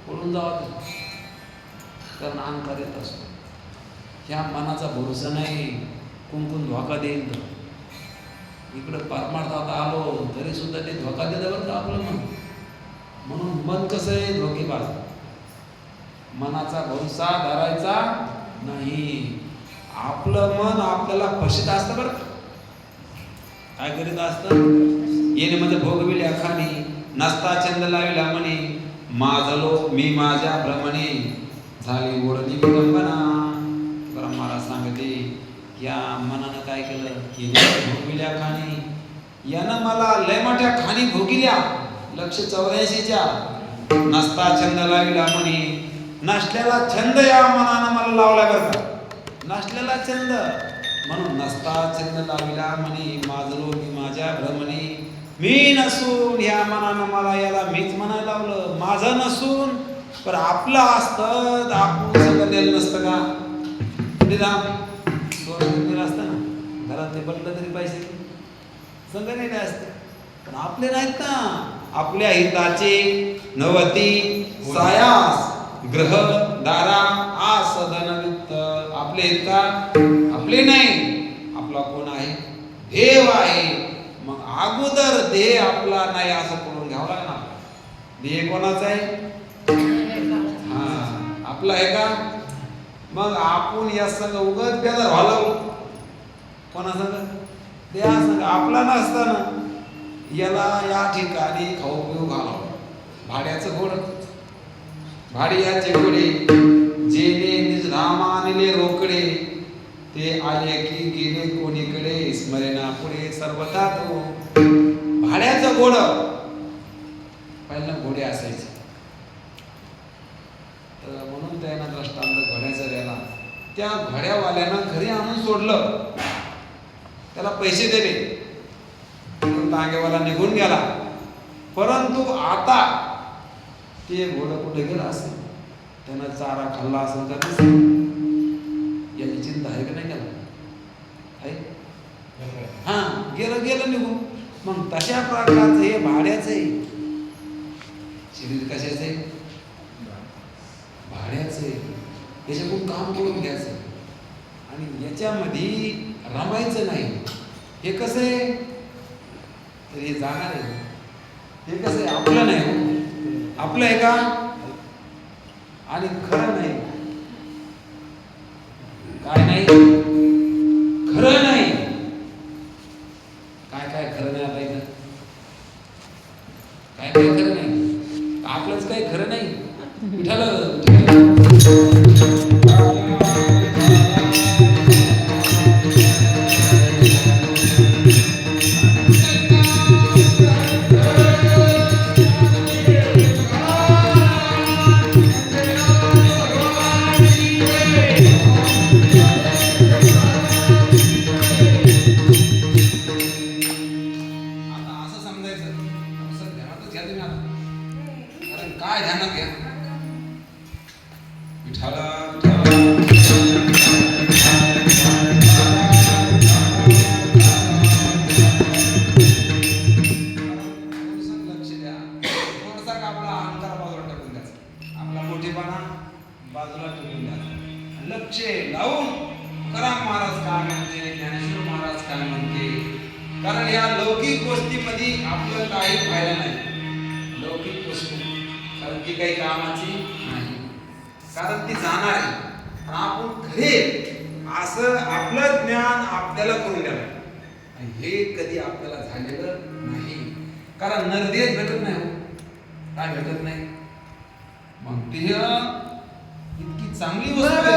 पळून जावं ते. कारण अहंकार येत असतो. ह्या मनाचा भरोसा नाही, कुंकून धोका देईल. तर इकडं परमार्थात आलो तरी सुद्धा ते धोका देतं बरं का आपलं मन. म्हणून मन कसं आहे, धोकेबाज. मनाचा भरोसा धरायचा नाही. आपलं मन आपल्याला फशीत असतं बरं का. काय करीत असतं, येणे म्हणजे भोगविल्या खाणी, नसता छंद लाविला म्हणे, माझलो मी माझ्या भ्रमणे, झाली ओढली विडंबना. बरं मला सांगते, या मनानं काय केलं, भोगविल्या खाणी, यानं मला लय मोठ्या खाणी भोगिल्या. लक्ष 84च्या. नसता छंद लाविला म्हणे, नसलेला छंद या मनानं मला लावला बरं का. नसलेला छंद म्हणून नसता छंद लाविला म्हणे, माझलो मी माझ्या भ्रमणे, मी नसून या मनानं मला याला मीच म्हणायला लावलं. माझं नसून पण आपलं असतं, आपण सगळं दिलं नसतं का. दिलं असतं ना, घरात ते बदलं तरी पैसे सगळं नाही असतं. पण आपले नाहीत ना. आपल्या हिताचे नवती सायास ग्रह दारा आस धनवित्त. आपले हित का, आपले नाही. आपला कोण आहे, देव आहे. मग अगोदर देह आपला नाही असं करून घ्यावं लागणार. देह कोणाचा आहे, हा आपला आहे का. मग आपण या संग उगत बेजार व्हायला कोणा संग, देहा संग. आपला नसताना याला या ठिकाणी खाऊ पिऊ घालावं. भाड्याचं घोडं, भाड्याचे घोडे जेने निजधामानिले रोकडे, ते आले की गेले कोणीकडे, स्मरणा पुढे सर्वथा तो. भाड्याचं घोडं, पहिलं घोडे असायचे. तर म्हणून त्यानं दृष्टांत घोड्याचा द्यायला. त्या घोड्यावाल्यानं घरी आणून सोडलं, त्याला पैसे दिले, टांगेवाला निघून गेला. परंतु आता ते घोडं कुठे गेलं असेल, त्यानं चारा खाल्ला असेल तर याची चिंता आहे का नाही त्याला, आहे. हा गेलं गेलं निघून. मग तशा प्रकारचं हे भाड्याचं आहे. शरीर कशाचं आहे, भाड्याचं आहे. याच्याकडून काम करून घ्यायचं आणि याच्यामध्ये रमायचं नाही. हे कसं आहे, तर हे जाणार आहे. हे कसं आहे, आपलं नाही. आपलं आहे का, आणि खरं नाही. काय नाही, खरं नाही. काय काय खरं नाही आता इथं, काय काय खरं नाही. आपलंच काही खरं नाही. काय ध्यानात घ्या, विठाला लक्ष द्या. थोडासा आपला अहंकार बाजूला टाकून द्यायचा, आपला मोठेपणा बाजूला ठेवून द्यायचा. लक्ष लावून तुकाराम महाराज काय म्हणते, ज्ञानेश्वर महाराज काय म्हणते. कारण या लौकिक गोष्टीमध्ये आपलं काही फायदा नाही. लौकिक वस्तू कारण ती काही कामाची नाही, कारण ती जाणार आहे. आपण खरे असं आपलं ज्ञान आपल्याला करून द्यावं, हे कधी आपल्याला झालेलं नाही. कारण नरदेह भेटत नाही. काय भेटत नाही, मग ते इतकी चांगली वस्तू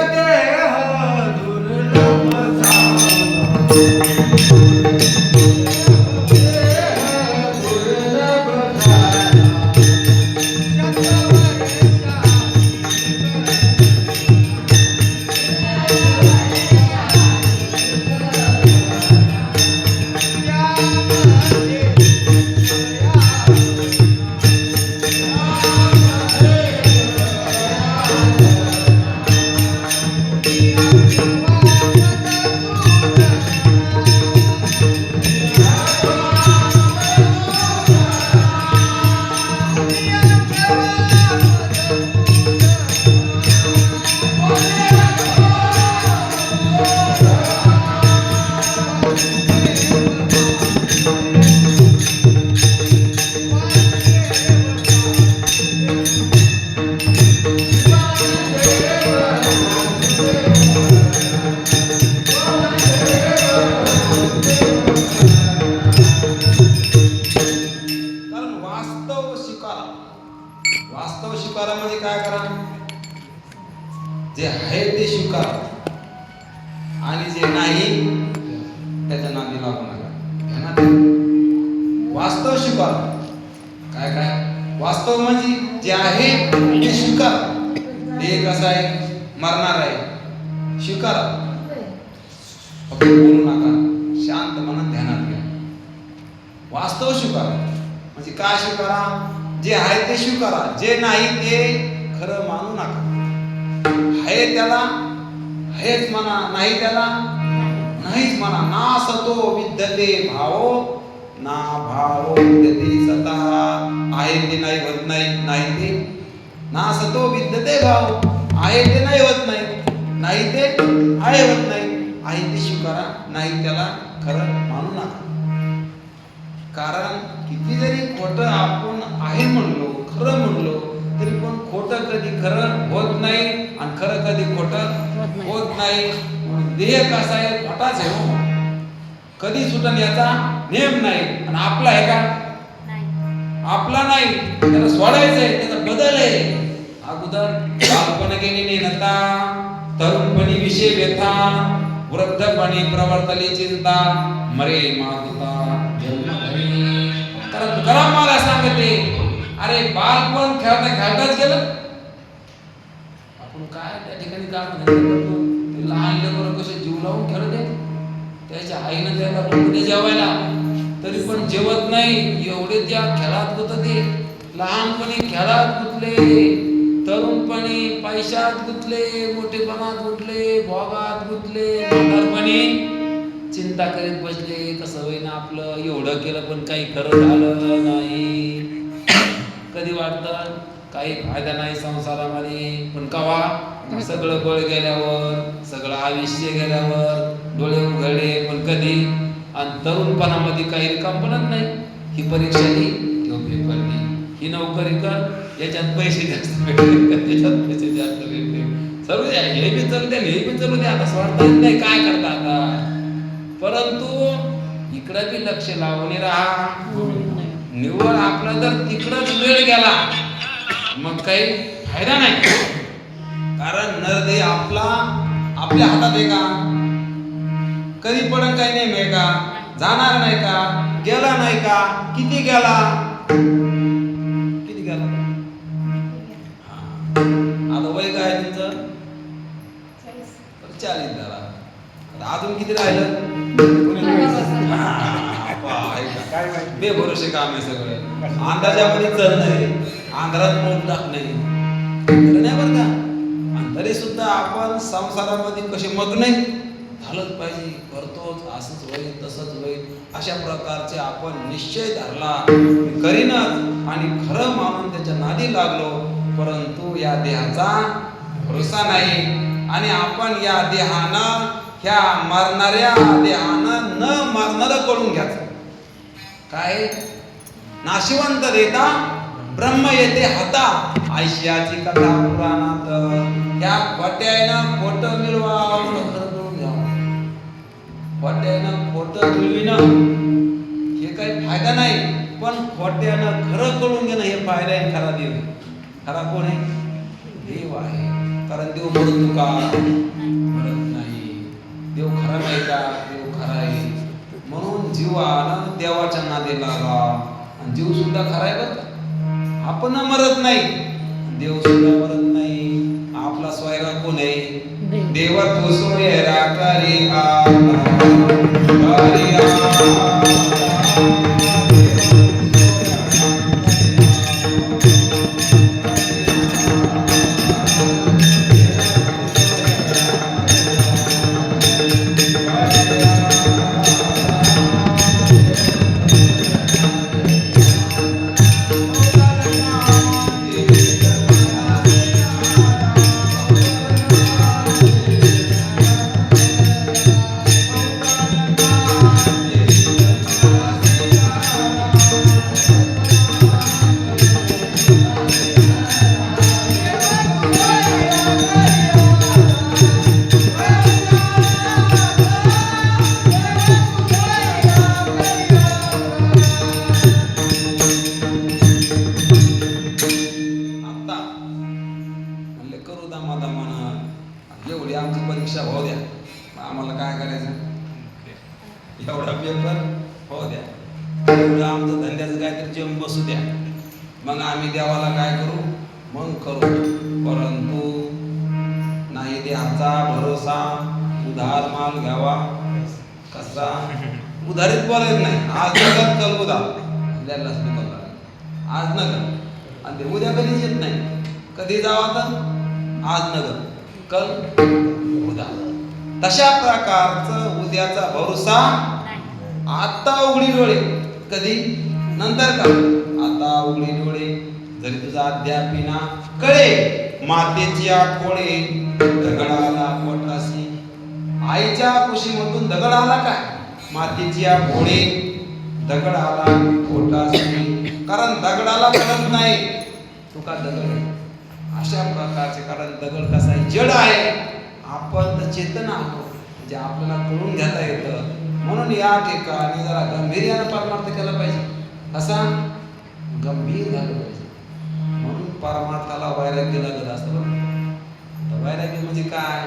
आणि जे नाही त्याच्या नादी लागू नका. ध्यानात वास्तव स्वीकार. काय काय वास्तव म्हणजे जे आहे ते स्वीकार. हे कसं आहे, मरणार आहे, स्वीकार. फक्त बोलू नका, शांत मनात ध्यानात घ्या. वास्तव स्वीकारा म्हणजे काय स्वीकारा? जे आहे ते स्वीकारा, जे नाही ते खरं मानू नका. आहे त्याला हेच म्हणा, नाही त्याला नाहीच म्हणा. ना सतो विद्यते भावो ना भावो विद्यते सतः. आहे ते नाही होत नाही, नाही ते ना सतो विद्यते भाव. आहे ते नाही होत नाही, नाही ते आहे होत नाही. आहे ते स्वीकारा, नाही त्याला खरं मानू नका. कारण किती जरी खोटं आपण आहे म्हणलो, खरं म्हणलो, तरी पण खोटं कधी खरं होत नाही आणि खरं कधी खोटं होत नाही. देह कसा आहे, खोटाच आहे हो. कधी सुटन याचा नेम नाही. आणि आपला आहे का? आपला नाही, त्याला सोडायचं आहे, त्याचा बदल आहे. अगोदर बालपण गेली नेनता, तरुणपणी विषय व्यथा, वृद्धपणी प्रवर्तली चिंता, मरे मागुता जन्म धरी. कारण तुकाराम मला सांगते, अरे बालपण खेळता खेळताच गेलं. आपण काय त्या ठिकाणी काम करतो, ते लहान लेकरं कसे जीव लावून खेळते. त्याच्या आईनं त्याला उद्या जेवायला, तरी पण जेवत नाही. एवढे त्या खेळात गुंतते. लहानपणी खेळात गुंतले, तरुणपणी पैशात गुंतले, मोठेपणात गुंतले, भोगात गुंतले, म्हातारपणी चिंता करीत बसले. कसं होईना आपलं, एवढं केलं पण काही खरं झालं नाही. कधी वाटतं काही फायदा नाही संसारामध्ये, पण कवा सगळं बळ गेल्यावर, सगळं आयुष्य गेल्यावर डोळे उघडले. पण कधी आणि तरुणपणामध्ये काही रिकामपणच नाही. ही परीक्षा दी, किंवा पेपर दी, ही नोकरी कर, याच्यात पैसे जास्त भेटले, त्याच्यात पैसे जास्त भेटले, सर्व हे बी चालू द्या, हे बी चालू द्या. आता स्वार्थ नाही, काय करता आता. परंतु इकडं बी लक्ष लावून राहा. निवड आपला जर तिकडच वेळ गेला मग काही फायदा नाही. कारण नरदेह आपला आपल्या हातात आहे का? कधी पडन काही नेम आहे का? जाणार नाही का? गेला नाही का? किती गेला? किती गेला? आता वय काय तुमचं? 40 झाला. अजून किती राहिलं? बेभरोसे काम आहे सगळं. अंदाजामध्ये चल नाही, अंधारात पोट टाक नाही, नाही बरं का. आणि तरी सुद्धा आपण संसारामध्ये कसे मग्न झालंच पाहिजे. करतोच, असंच होईल, तसंच होईल, अशा प्रकारचे आपण निश्चय धरला, करीनच आणि खरं मानून त्याच्या नादी लागलो. परंतु या देहाचा भरोसा नाही. आणि आपण या देहानं, ह्या मरणाऱ्या देहानं न मरणारं करून घ्यायचं. काय नाशिवंत देता ब्रह्म येते हाता, आयशियाची कथा पुराणात. ह्या खोट्यानं खोटं मिळवा, खरं मिळवून घ्यावं. खोट्यानं खोटं मिळविणं हे काही फायदा नाही, पण खोट्यानं खरं कळून घेणं हे फायदा आहे. खरा देव, खरा कोण आहे? देव आहे. कारण देव म्हणतो का? म्हणत नाही. देव खरा नाही का? देव खरा आहे. म्हणून जीवानं देवाच्या नादी लागा. आणि जीव सुद्धा खरा आहे बरं का. आपण मरत नाही, देव सुद्धा मरत नाही. आपला स्वयरा कोण आहे? देव तो सोयरा करी आम्हाला काय करायचं, एवढा पेपर हो द्या, एवढं आमचं धंद्याचं काहीतरी जेवण बसू द्या, मग आम्ही देवाला काय करू मग करू. परंतु नाही द्याचा भरोसा, उधार माल घ्यावा कसा, उधारीत बोलायचं नाही. आज नगद कल उधार आपल्याला आज नगद, आणि ते उद्या कधीच येत नाही. कधी जावं आता, आज नगद कल उधार. तशा प्रकारचं उद्याचा भरोसा आता उघडी डोळे, कधी नंतर का, आता उघडी डोळे. जरी तुझा अद्यापिना कळे मातेची आठवडे, दगडाला पोटाशी. आईच्या कुशीमधून दगड आला काय, मातेची आठवडे दगड आला पोटाशी. कारण दगडाला कळत नाही तू का दगड आहे, अशा प्रकारचे. कारण दगड कसा आहे, जड आहे, आपण तर चेतन आहोत, म्हणजे आपल्याला कळून घेता येतं. म्हणून या ठिकाणी जरा गंभीर्यानं परमार्थ केला पाहिजे. कसा गंभीर झालं पाहिजे. म्हणून परमार्थाला वैराग्य लागत असतं. तर वैराग्य म्हणजे काय,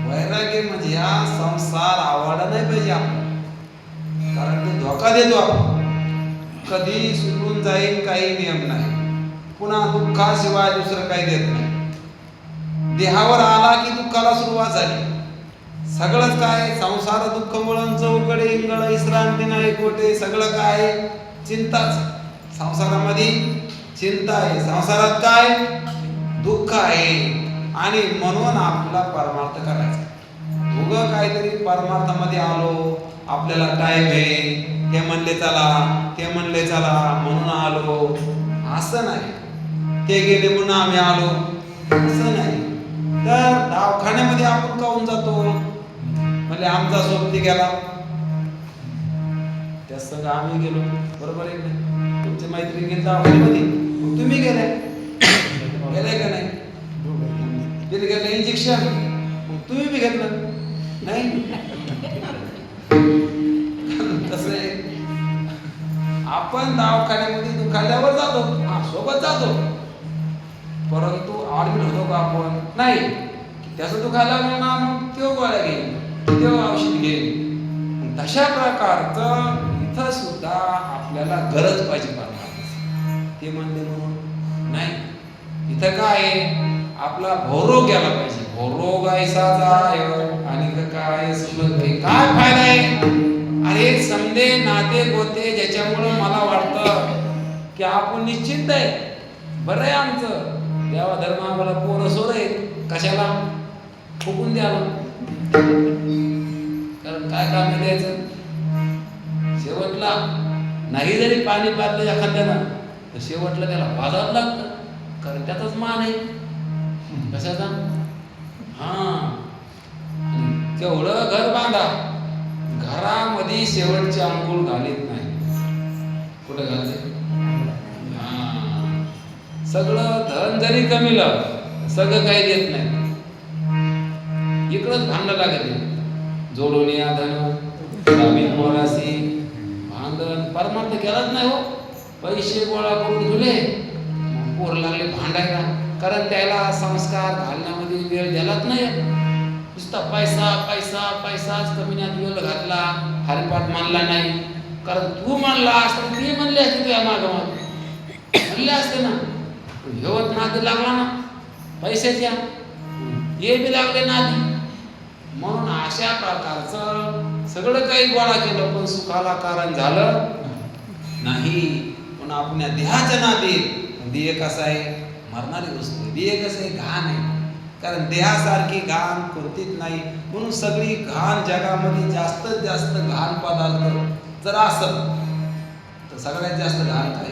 वैराग्य म्हणजे हा संसार आवडला नाही पाहिजे आपल्याला. कारण तो धोका देतो आपण, कधी सुटून जाईल काही नियम नाही. पुन्हा दुःखाशिवाय दुसरं काही देत नाही. देहावर आला की दुःखाला सुरुवात झाली. सगळंच काय, संसार दुःख मुळं चौकडे इंगळ, विश्रांती नाही कोठे. सगळं काय चिंताच. संसारामध्ये चिंता आहे, संसारात काय दुःख आहे. आणि म्हणून आपला परमार्थ करायचा. उगं काहीतरी परमार्थामध्ये आलो, आपल्याला टाइम आहे, हे म्हणले चला, ते म्हणले चला म्हणून आलो, असं नाही. ते गेले म्हणून आम्ही आलो, असं नाही. तर दवाखान्यामध्ये आपण काहून जातो, म्हणजे आमचा सोबती गेला त्या संग आम्ही गेलो, बरोबर आहे की नाही. तुमची मैत्रीण गेली दवाखान्यामध्ये, मग तुम्ही गेले का नाही, तिथे घेतलं इंजेक्शन, मग तुम्ही बी घेतलं नाही. कसं आहे, आपण दवाखान्यामध्ये दुखाल्यावर जातो, सोबत जातो, परंतु ऍडमिट होतो का आपण नाही. त्याचं दुखायला लागलं ना, मग तो गोळ्या घेईल, तो औषध घेईल. तशा प्रकारचं इथं सुद्धा आपल्याला गरज पाहिजे परमार्थाची. ते म्हणले म्हणून नाही. इथं काय आहे, आपला भोरोग गेला पाहिजे. भोरोग ऐसा जाय आणि काय समजते काय फायदा आहे. अरे समजे नाते गोते ज्याच्यामुळं मला वाटतं की आपण निश्चित आहे, बरं आहे आमचं, देवा धर्म आम्हाला पोरं सोर आहेत, कशाला फुकून द्यावं. कारण काय काम द्यायचं, शेवटला नाही जरी पाणी पाजलं एखाद्याला तर शेवटला त्याला वाजावं लागतं. कारण त्याचाच मान आहे. कशाचा, हा तेवढं घर बांधा, घरामध्ये शेवटची अंघोळ घालीत नाही. कुठं घालते, सगळं धन जरी कमीलं, सगळं काही देत नाही. इकडंच भांडण लागते, जोडून या धन पोरासी भांडण. परमार्थ केलाच नाही हो. पैसे गोळा करून दिले, पोर लागले भांडायला. कारण त्याला संस्कार घालण्यामध्ये वेळ द्यालाच नाही. नुसता पैसा पैसा पैसाच कमीण्यात वेळ घातला, हरिपाठ मानला नाही. कारण तू मानला असता ते म्हणले असते, तुझ्या मागं म्हणले असते ना. हेवत नादी लागला ना पैशाच्या, हे बी लागले नादी. म्हणून अशा प्रकारचं सगळं काही गोळा केलं, पण सुखाला कारण झालं नाही. पण आपण देहाच्या नादी, देह कसा आहे, मरणारी वस्तू आहे. देह कसं आहे, घाण आहे. कारण देहासारखी घाण कोणतीच नाही. म्हणून सगळी घाण जगामध्ये जास्तीत जास्त घाण पदार्थ जर असेल तर सगळ्यात जास्त घाण काय,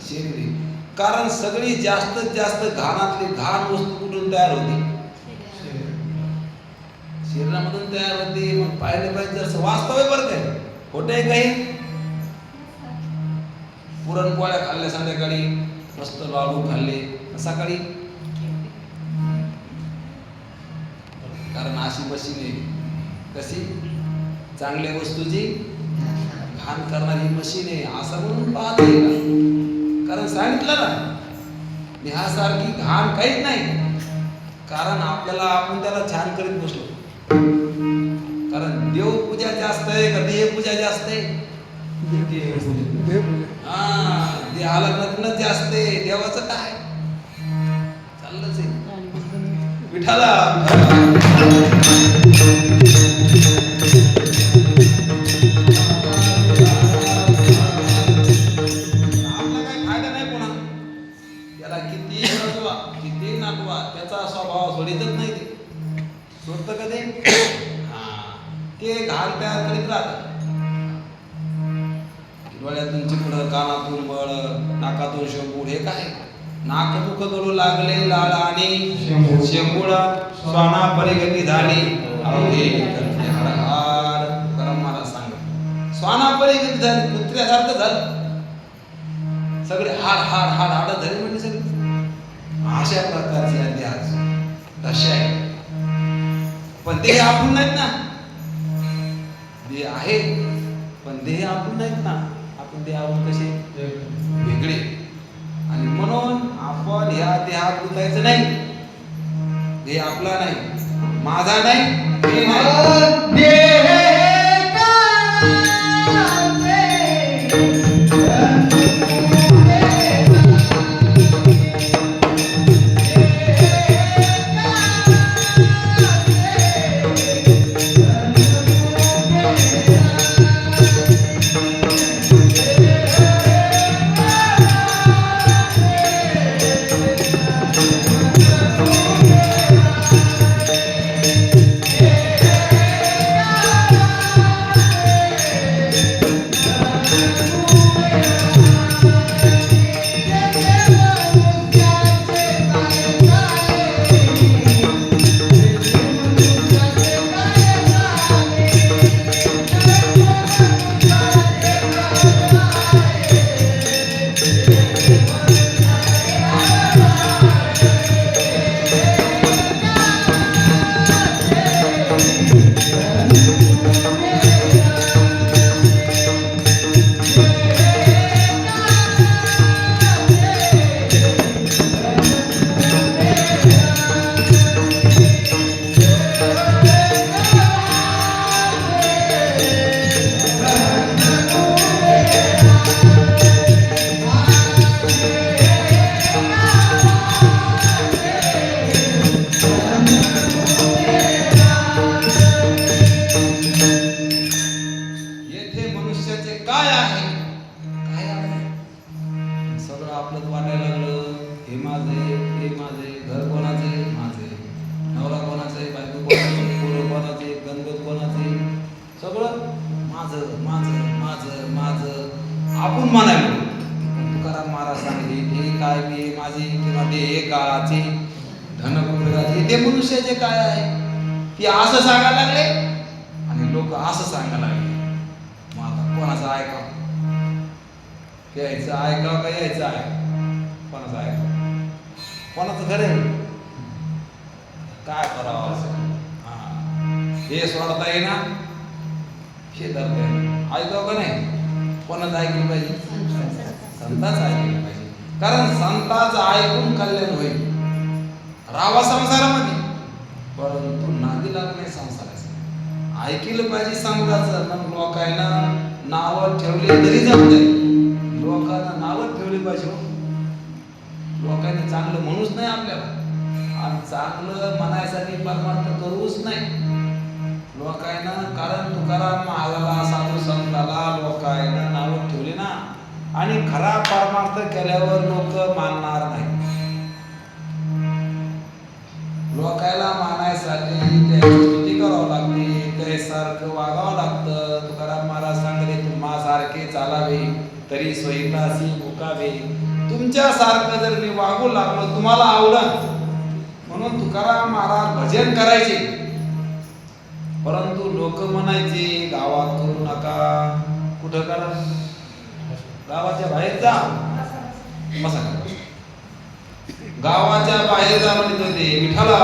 शरीर. कारण सगळी जास्तीत जास्त घाणातली घाण वस्तू कुठून तयार होते, शरीरामधून तयार होते. मग पाहिलं पाहिजे जसं वास्तव आहे, बरं काय खोटं आहे काही. पुरणपोळ्या खाल्ल्या संध्याकाळी, मस्त लाडू खाल्ले सकाळी, कारण अशी मशीन आहे. कशी, चांगल्या वस्तूची घाण करणारी मशीन आहे असं म्हणून पाहते का. कारण सांगितलं ना, देहासारखी घाण काहीच नाही. कारण आपल्याला, आपण त्याला छान करीत बसलो. कारण देव पूजा जास्त आहे का देह पूजा जास्त आहे? देहाला नग्न जास्त आहे, देवाचं काय चाललंच आहे. विठाला आपला काही फायदा नाही कोणा, त्याला किती नाचवा किती नाचवा त्याचा स्वभाव सोडीतच नाही, ते सोडतं कधी ते घाल तयार करीत राहतात. डोळ्यातून चिपड, कानातून बळ, नाकातून शेंबूड, हे काय नाक मुख करू लागले लाळ आणि शेंबूड स्वाना परिगती झाली. अवघे करते हाड करम मला सांग, स्वाना परिगती झाली, कुत्र्यासारखं झालं सगळे हाड हाड हाड हाड झाले म्हणजे सगळे. अशा प्रकारचे अध्यास दशा आहे. पण ते आपण नाहीत ना, देह आहे पण देह आपण नाहीत ना. आपण देहावर कसे वेगळे, आणि म्हणून आपण ह्या देहात गुंतायचं नाही. देह आपला नाही, माझा नाही, हे नाही. आपण म्हणालो. तुकाराम महाराज सांगले हे काय मी माझे किंवा ते हे काळाचे धनकुबेराचे ते मनुष्याचे काय आहे की असं सांगायला लागले आणि लोक असं सांगायला लागले. मग आता कोणाचं ऐकावं? यायचं ऐकावं का यायचं कोणाचं ऐकावं? कोणाचं खरं आहे? काय करावं असं? हे सोडता येईना, हे धरता येईना. ऐकावं का नाही? कोणाचं ऐकलं पाहिजे? संतांचं ऐकलं पाहिजे. कारण संतांचं ऐकून कल्याण होईल. राहावा संसारामध्ये, परंतु नादी लागणे संसाराचं. ऐकलं पाहिजे संतांचं. पण लोकांना नावं ठेवली तरी जाऊ जाईल. लोकांना नावं ठेवली पाहिजे. लोकांनी चांगलं म्हणूच नाही आपल्याला, आणि चांगलं म्हणायसाठी परमार्थ करूच नाही लोकांना. कारण तुकाराम महाराजाला, साधू संताला लोकांना नावं ठेवली ना, आणि खरा परमार्थ केल्यावर लोक मानणार नाही. लोकांना मानायसाठी त्याची स्तुती करावं लागते, त्यासारखं वागावं लागतं. तुकाराम महाराज सांगले तुम्हासारखे चालावे तरी स्वहितासी मुकावे. तुमच्यासारखं जर मी वागू लागलो तुम्हाला आवडलं म्हणून तुकाराम महाराज भजन करायचे. परंतु लोक म्हणायचे गावात करू नका. कुठं करा? गावाच्या बाहेर जा. मसा गावाच्या बाहेर जा म्हणत होते. विठाला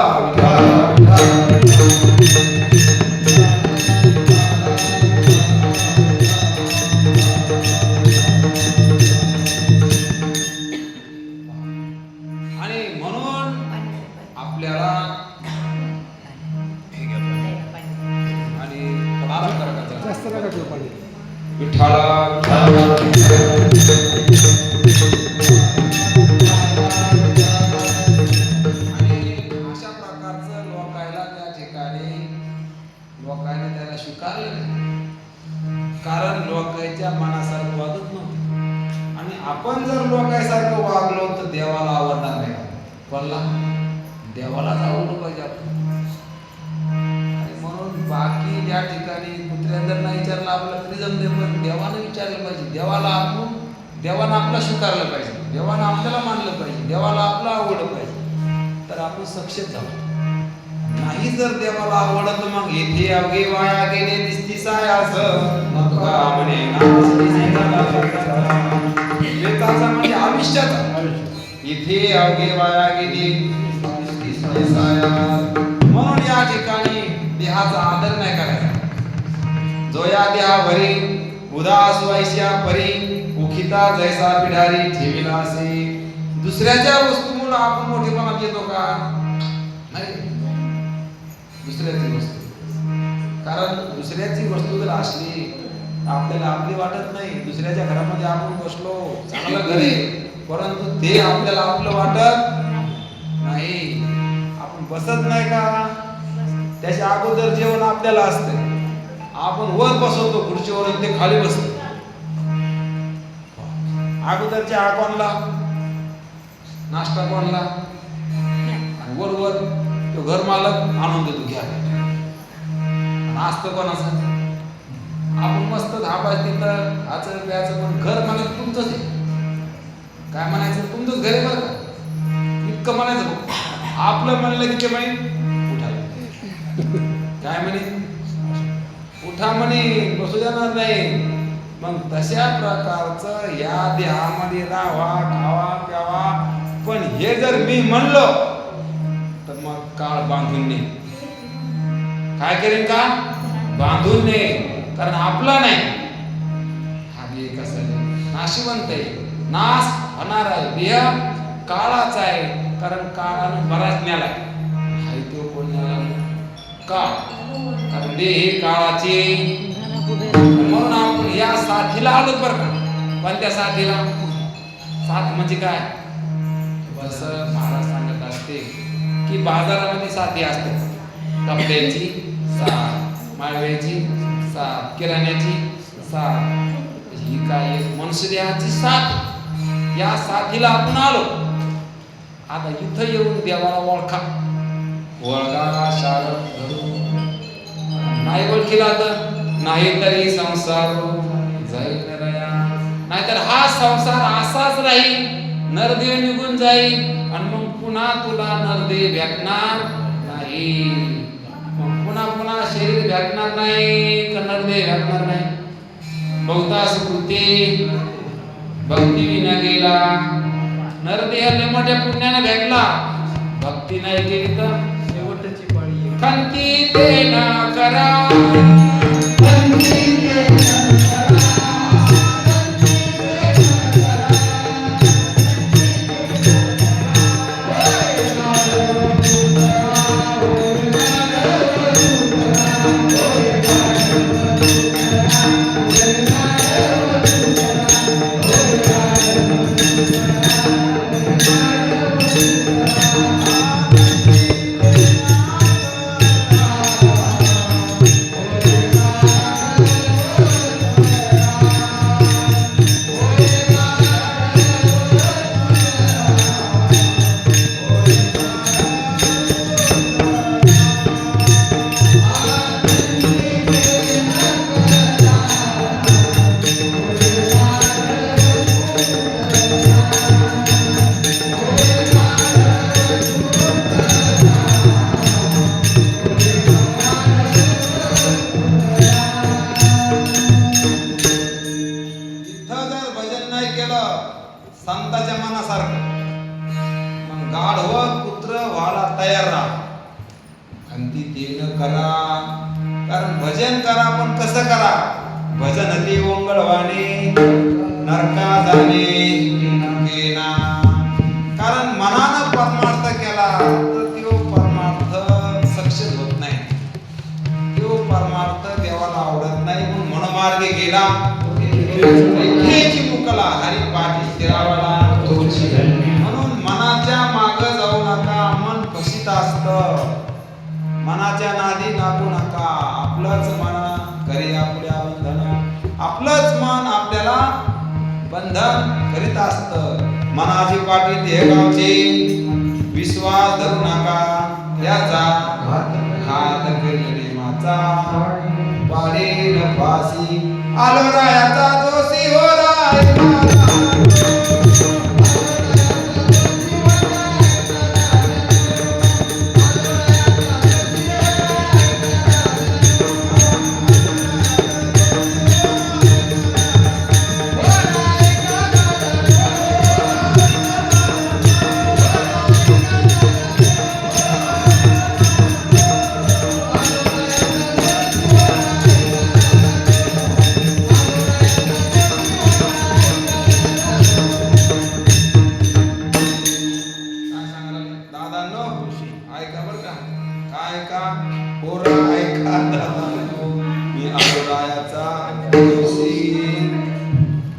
आणि म्हणून आपल्याला ठेव पाणी. विठ्ठला अशा प्रकारचं लोकायला त्या ठिकाणी लोकांनी त्याला स्वीकारलं नाही. कारण लोकांच्या मनासारखं वागत नव्हतं. आणि आपण जर लोकांसारखं वागलो तर देवाला आवडणार नाही. कोणला? देवालाच आवडलं पाहिजे आपण. आणि म्हणून बाकी ज्या ठिकाणी कुत्र्यांना नाही विचारलं आपलं तरी जमते, पण देवानं विचारलं पाहिजे. देवानं आपला स्वीकारलं पाहिजे, देवानं आपल्याला मानलं पाहिजे, देवाला आपलं आवडलं पाहिजे, तर आपण सक्षम झालो. नाही जर देवाला आवडत मग येथे अवघे वाया गेले दिसती सायास मग का म्हणे म्हणजे आयुष्याचा इथे अवघे वाया गेली दिसती सायास. म्हणून या ठिकाणी देहाचा आदर नाही करायचा. जो या देहावरी उदास वैश्या परी उखिता जैसा पिढारी ठेविला असे. दुसऱ्याच्या वस्तूमुळे आपण मोठेपणात येतो का? नाही. दुसऱ्याची वस्तू, कारण दुसऱ्याची वस्तू जर असली आपल्याला आपली वाटत नाही. दुसऱ्याच्या घरामध्ये आपण बसलो, चांगलं घर आहे, परंतु ते आपल्याला आपलं वाटत नाही. आपण बसत नाही का? त्याच्या अगोदर जेवण आपल्याला असतं, आपण वर बसवतो खुर्चीवर, ते खाली बसतो. अगोदर चहा कोणला, नाश्ता कोणला, वर वर तो घर मालक आणून देतो घ्या. नाश्ता कोणाचा? आपण मस्त धाबा तिथं खायचं प्यायचं, पण घर मालक तुमचंच आहे. काय म्हणायचं? तुमचंच घर आहे बरं का, इतकं म्हणायचं. आपलं म्हणलं की ते म्हणे उठायला, काय म्हणे उठा म्हणे, बसू देणार नाही. मग तशा प्रकारचं या देहामध्ये राहावा, खावा प्यावा. पण हे जर मी म्हणलो तर मग काळ बांधून ने काय करेन का? बांधून ने, कारण आपला नाही. हा देह कसा आहे? नाशिवंत आहे, नाश होणार आहे. देह काळाचा आहे, कारण काळानं बराच न्यालाय. हाय तो कोण न्याला? काळ. कारण देह हे काळाचे. म्हणून आपण या साथीला आलो बरं का. पण त्या साथीला, साथ म्हणजे काय? जसं महाराज सांगत असते की बाजारामध्ये साथी असतात. कपड्याची साथ, माळव्याची साथ, किराण्याची साथ. ही काय मनुष्य देहाची साथ. या साथीला आपण आलो. आता इथं येऊन देवाला ओळखा. ओळखा शारद धरू. नाही ओळखीला तर नाही तरी संसार जाईल रया. नाहीतर हा संसार असाच राहील, नरदेव निघून जाईल आणि मग पुन्हा तुला नरदेव भेटणार नाही. मग पुन्हा शरीर भेटणार नाही का नरदेव भेटणार नाही. बहुता सुकृते भक्ती विना गेला. नरदेह मोठ्या पुण्याने भेटला, भक्ती नाही केली तर शेवटची पाळी. खंती ते ना करा. संताच्या मनासारखं मग गाढव पुत्र व्हायला तयार राहा. आणि ती तेन करा, कारण भजन करा. पण कसं करा? भजन ती ओंगळवाणे नरका जाणे केना. कारण मनानं परमार्थ केला तर तो परमार्थ सक्सेस होत नाही. तो परमार्थ देवाला आवडत नाही. म्हणून केला विठ्ठेची मुकला हरिपाठी शिरावला म्हणून मनाच्या माग जाऊ नका मन फसित असत मनाच्या नादी लागू नका आपलंच मन करे आपल्या बंधन आपलंच मन आपल्याला बंधन करीत असत मनाची पाठी देहगावचे विश्वास धरू नका याचा घात प्रेमाचा पाडेल फासी आलो रायाचा दोषी हो राय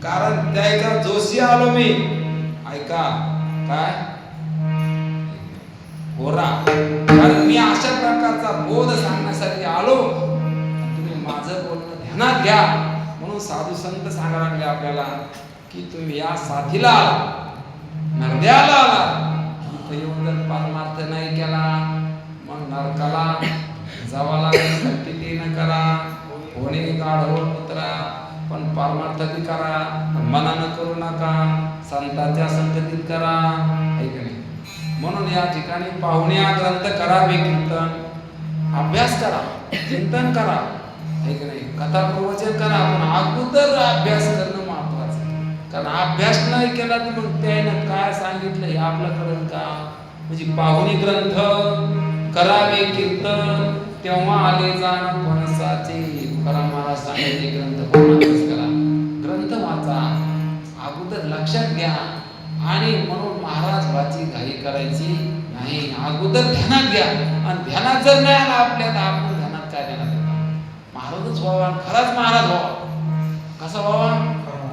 कारण त्याचा जोशी आलो मी ऐका काय होरा कारण मी अशा प्रकारचा बोध सांगण्यासाठी आलो तुम्ही माझं बोलणं ध्यानात घ्या म्हणून साधू संत सांगायला लागले आपल्याला की तुम्ही या साथीला आला नरद्याला आला येऊन जर परमार्थ नाही केला मग नरकाला जावाला न करा होणे गाढव उतरा पण परमार्थ बी करा मनानं करू नका संतांच्या संगतीत करा ऐक नाही म्हणून या ठिकाणी पाहुण्या ग्रंथ करावे कीर्तन अभ्यास करा चिंतन करा ऐक नाही कथा प्रवचन करा पण अगोदर अभ्यास करणं महत्वाचं कारण अभ्यास नाही केला तर मग त्यानं काय सांगितलं हे आपलं कळलं का म्हणजे पाहुणी ग्रंथ करावे कीर्तन तेव्हा आले जाण फणसाचे तुकाराम महाराज सांगितले ग्रंथ करा ग्रंथ वाचा अगोदर लक्षात घ्या आणि म्हणून महाराज वाची घाई करायची नाही अगोदर ध्यानात घ्या आणि ध्यानात जर नाही आला आपल्या तर आपण ध्यानात काय ध्यानात येतात महाराजच व्हावा खराच महाराज व्हावा कसा व्हावा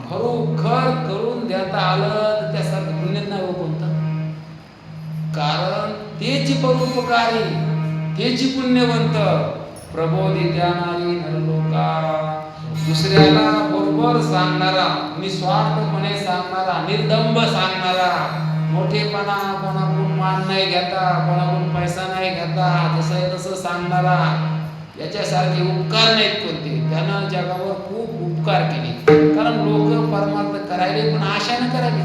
खरोखर करून देता आलं तर त्यासारखं पुण्य नाही हो कोणतं कारण तेची परोपकारी तेची पुण्यवंत प्रबोधी ज्ञानारी नरलोका दुसऱ्याला बरोबर सांगणारा निस्वार्थपणे सांगणारा निर्दंब सांगणारा मोठेपणा कोणाकडून मान नाही घेता कोणाकडून पैसा नाही घेता जसं आहे तसं सांगणारा याच्यासारखे उपकार नाहीत कोणते त्यानं जगावर खूप उपकार केले कारण लोक परमार्थ करायले पण आशाने करायले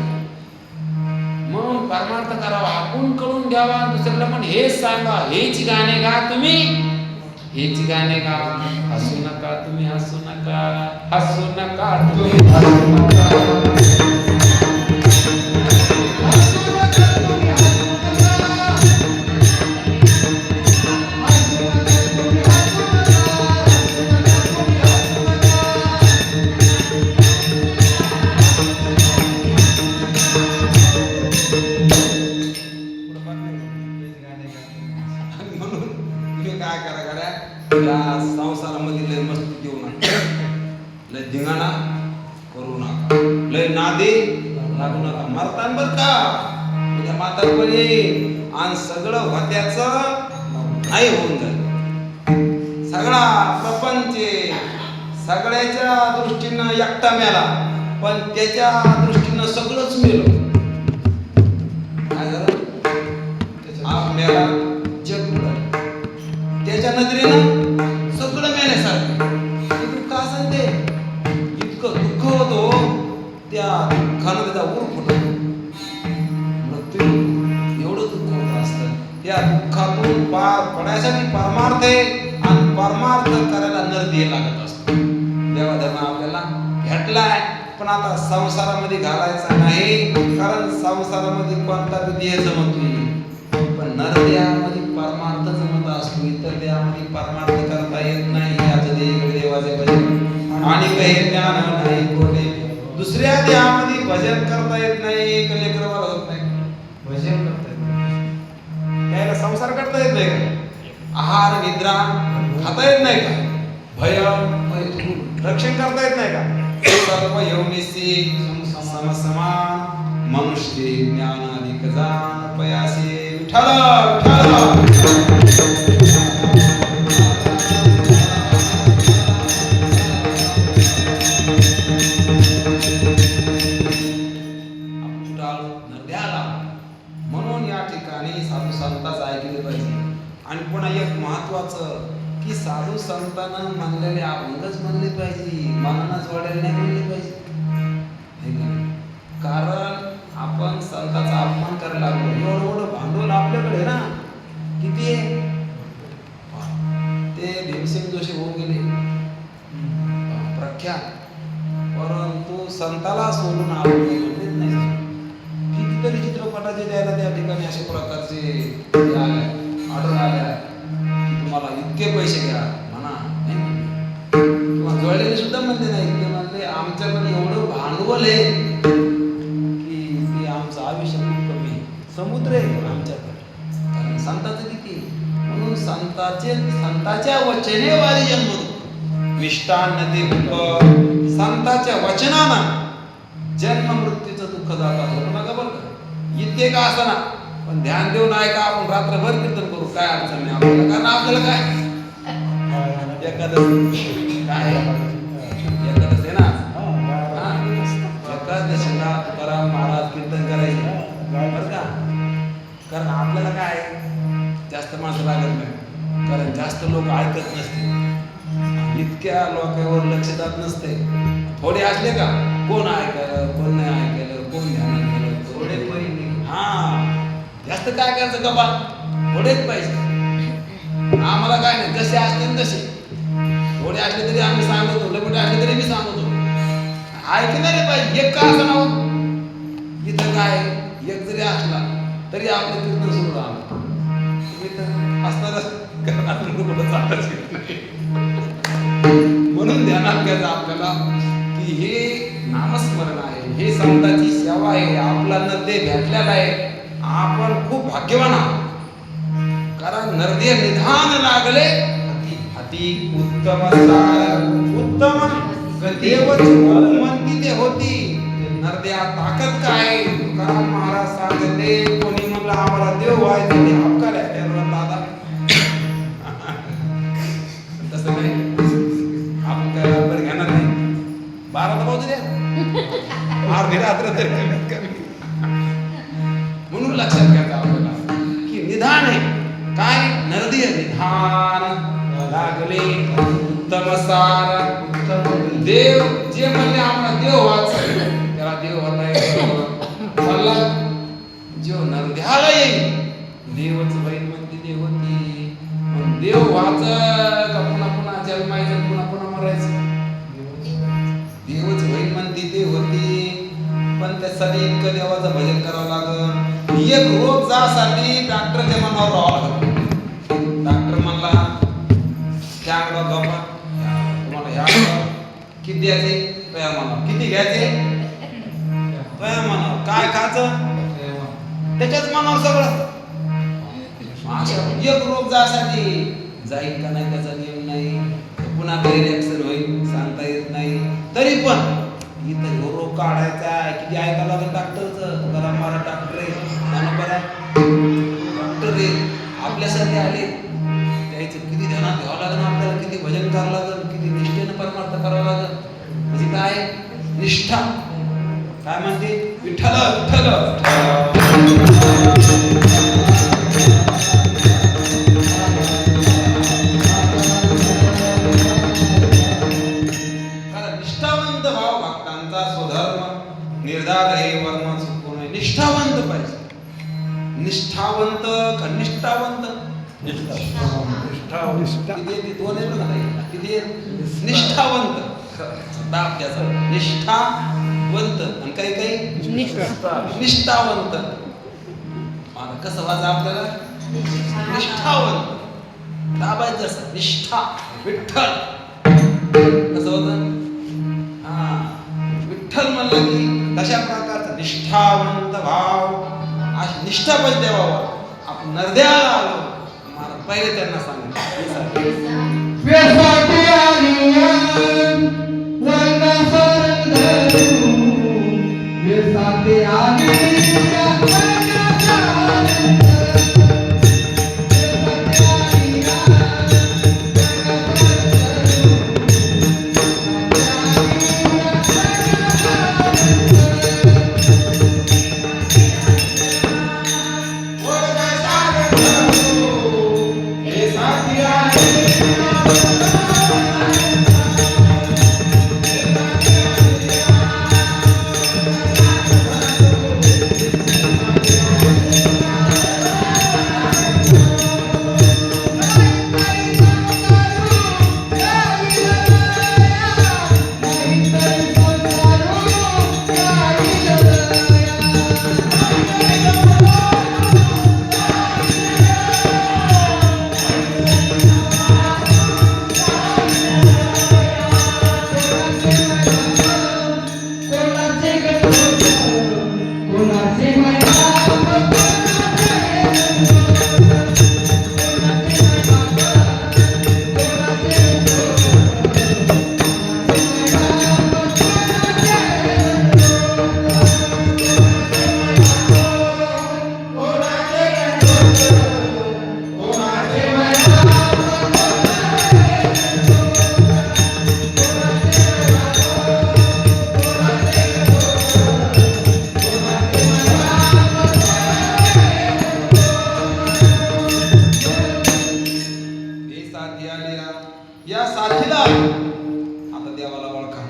म्हणून परमार्थ करावा आपण कळून घ्यावा दुसऱ्याला पण हेच सांगा हेच गाणे गा तुम्ही हेच गाणे गा हसू नका तुम्ही हसू नका हसू नका तुम्ही हसू नका या संसारामध्ये लय मस्ती देऊ नका लय धिंगाणा करू नका लय नादी लागू नका मरतान बर का उद्या म्हातारपणी आणि सगळं होत्याचं नाही होऊन जाईल सगळा प्रपंच सगळ्याच्या दृष्टीनं एकटा मेला पण त्याच्या दृष्टीनं सगळंच मेलं काय झालं आपल्याला जग बुडालं त्याच्या नजरेनं सगळं मेल्यासारखं दुःख असं ते इतकं दुःख होतो त्या दुःखानं त्याचा उर फुटतो मृत्यू एवढं दुःख होत असतं त्या दुःखातून पार पडायसाठी परमार्थ आहे आणि परमार्थ करायला नरदेह लागत असतो देवाधर्म आपल्याला भेटलाय पण आता संसारामध्ये घालायचा नाही कारण संसारामध्ये कोणता देह जमत नाही पण नरदेहामध्ये परमार्थ जमत असतो इतर देहामध्ये परमार्थ करता येत नाही याचं देवाचे भजन आणि काही ज्ञान नाही कोणी दुसऱ्या देहामध्ये भजन करता येत नाही कलेक्रमाला होत नाही भजन करता येत नाही त्याला संसार करता येत नाही का आहार निद्रा खाता येत नाही का भय रक्षण करता येत नाही का? सर्व योनिसी समसमान मनुष्य ज्ञानाधिक जाण पयासे विठ्ठल म्हणून या ठिकाणी साधू संतांचं ऐकले पाहिजे. आणि पुन्हा एक महत्वाचं की साधू संतांना म्हणलेले अभंगच म्हणले पाहिजे, मनानं जोडायला नाही म्हणले पाहिजे. हे का नाही? कारण आपण संतांचा अपमान करायला लागलो. एवढं भांडवल आपल्याकडे आहे ना, किती आहे? ते भीमसेन जोशी होऊन गेले प्रख्यात, परंतु संताला सोडून आपण म्हणलेच नाही. कितीतरी चित्रपटाचे द्यायला त्या ठिकाणी अशा प्रकारचे ऑर्डर आल्या की तुम्हाला इतके पैसे घ्या म्हणा, किंवा जोडलेले सुद्धा म्हणले नाही. ते म्हणले आमच्याकडे एवढं भांडवल आहे की ते आमचं आयुष्य खूप कमी आहे, समुद्र आहे आमच्याकडे. कारण संतांचं किती, म्हणून संताच्या वचने वारी जन्म मिष्टान्न ते संताच्या वचनानं जन्म मृत्यूचं दुःख जाता होतं नका बरं का. इतके का असं ना, पण ध्यान देऊन ऐका. आपण रात्रभर कीर्तन करू, काय अडचण नाही आपल्याला. कारण आपल्याला काय एकादश आहे ना, एकादशीला तुकाराम महाराज कीर्तन करायचे बरं का. कारण आपल्याला काय जास्त माणसं लागत नाही, कारण जास्त लोक ऐकत नसते, इतक्या लोकांवर लक्ष जात नसते. थोडे असले का कोण ऐकलं कोण नाही ऐकलं, कोण ध्यान केलं, थोडे पहिले हा जास्त काय करायचं गप्पा, थोडेच पाहिजे. आम्हाला काय नाही, जसे असतील तसे. थोडे असले तरी आम्ही सांगतो, लपटे असले तरी मी सांगतो. ऐकणारे पाहिजे. एक का असं नाव इथं काय एक जरी असला तरी आपलं कीर्तन सुरू राहणार. तुम्ही तर असणारच, कारण आपण कुठं जातच येत नाही. म्हणून ध्यानात घ्यायचं आपल्याला की हे नामस्मरण आहे, हे संतांची सेवा आहे, आपला नरदेह भेटलेला आहे. आपण खूप भाग्यवान आहोत. कारण नरदेह निधान लागले अति उत्तम देवच म्हणती ते होती. नरदेहा ताकद काय? तुकाराम महाराज सांगते, कोणी म्हणलं आम्हाला देव व्हायचं ते हपकाऱ्या दादा तसं नाही. आपण काय रात्रभर घेणार नाही, 12 तर पाहू द्या, अर्धी रात्र तरी कमीत कमी. म्हणून लक्षात घ्यायचं आपल्याला की निधान आहे काय? नरदेह निधान लागले उत्तम सार उत्तम देव. जे म्हणले आम्हाला देव व्हायचं त्याला देव होता. जो नरदेहाला येईल देवच होईल म्हणते देवती. देव व्हायचं का पुन्हा पुन्हा जन्मायचं, पुन्हा पुन्हा मरायचं? देवच होईल म्हणते ते होती. पण त्यासाठी इतकं देवाचं भजन करावं लागल. एक रोग जासाठी डॉक्टरच्या मनावर राहावं लागल. डॉक्टर म्हणला त्या बाबा तुम्हाला ह्या किती द्यायचे तया म्हणा, किती घ्यायचे तया म्हणा, काय खायचं त्याच्याच मनावर सगळं. एक रोग जासाठी जाईल का नाही त्याचा नियम नाही, पुन्हा काही रिॲक्शन होईल सांगता येत नाही. तरी पण इथं ह्यो रोग काढायचा आहे, किती ऐकायला लागेल डॉक्टरचं. तुकाराम महाराज डॉक्टर आहे, डॉक्टर आहे, आपल्यासाठी आले. त्याचं किती ध्यानात घ्यावं लागेल आपल्याला, किती भजन करावं लागेल, किती निष्ठेनं परमार्थ करावं लागेल. म्हणजे काय निष्ठा, काय म्हणते विठ्ठल विठ्ठल. कारण निष्ठावंत भाव भक्तांचा स्वधर्म निर्धार हे वर्म चुकू नये. निष्ठावंत पाहिजे. निष्ठावंत का निष्ठावंत? निष्ठावंत दाब त्याचा निष्ठावंत आणि काही काही निष्ठावंत. कसं वाचा आपल्याला निष्ठावंत दाबायचं असं निष्ठा विठ्ठल कसं होतं. विठ्ठल म्हणलं की तशा प्रकारचा निष्ठावंत भाव अशी निष्ठा पण देवावा. आपण नरदेहाला आलो, मला पहिले त्यांना सांगितलं साथीला आता देवाला ओळखा.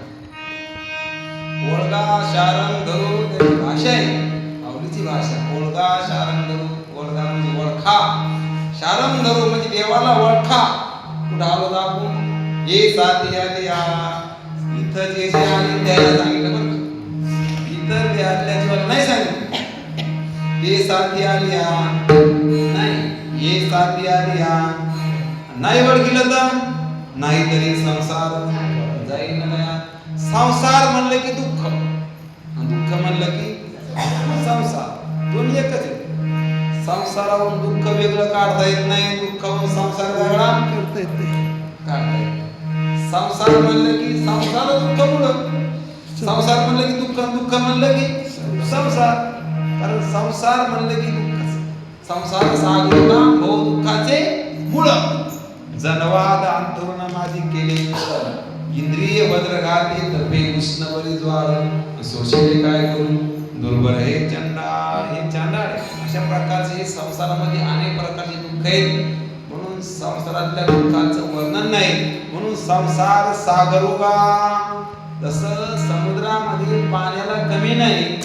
ओळखा शारंग धरू त्याची भाषा आहे, आवडीची भाषा. ओळखा शारंग धरू, ओळखा म्हणजे ओळखा, शारंग धरू म्हणजे देवाला ओळखा. कुठं आलो आपण? ये साथी आली इथं जे जे आली द्यायला सांगितलं बरं का. इतर द्यायला जीवाला नाही सांगितलं. ये साथी आली नाही, ये साथी आली नाही ओळखीलं तर नाही तरी संसार जाईल ना. संसार म्हणलं की दुःख, दुःख म्हणलं की संसार, दोन्ही एकच आहे. संसारावरून दुःख वेगळं काढता येत नाही, दुःखावरून संसार वेगळा काढता येत. संसार म्हणलं की संसार दुःख मुलं, संसार म्हणलं की दुःख, दुःख म्हणलं की संसार. कारण संसार म्हणलं की दुःख, संसार सागरोना भव दुःखाचे मूळ. जनवाद अंतरुण माझी केले इंद्रिय भद्र घाते तपे उष्ण बरी ज्वाळ शोषले काय करू दुर्बल हे चंडाळ, हे चांडाळ. अशा प्रकारचे हे संसारामध्ये अनेक प्रकारचे दुःख आहेत. म्हणून संसारातल्या दुःखाचं वर्णन नाही. म्हणून संसार सागरुका, जसं समुद्रामध्ये पाण्याला कमी नाही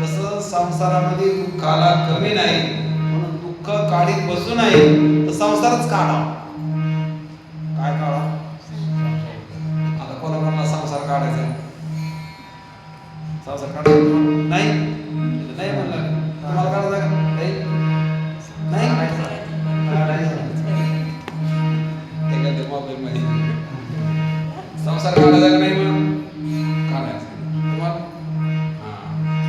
तसं संसारामध्ये दुःखाला कमी नाही. म्हणून दुःख काढीत बसू नये तर संसारच काढा. काय काढा? आता कोणाकोणाला संसार काढायचा? संसार काढायचा नाही, नाही म्हणलं तुम्हाला काढायचा का? नाही, नाही मोबाईल मध्ये संसार काढायचा का नाही? म्हणून काढायचा तुम्हाला.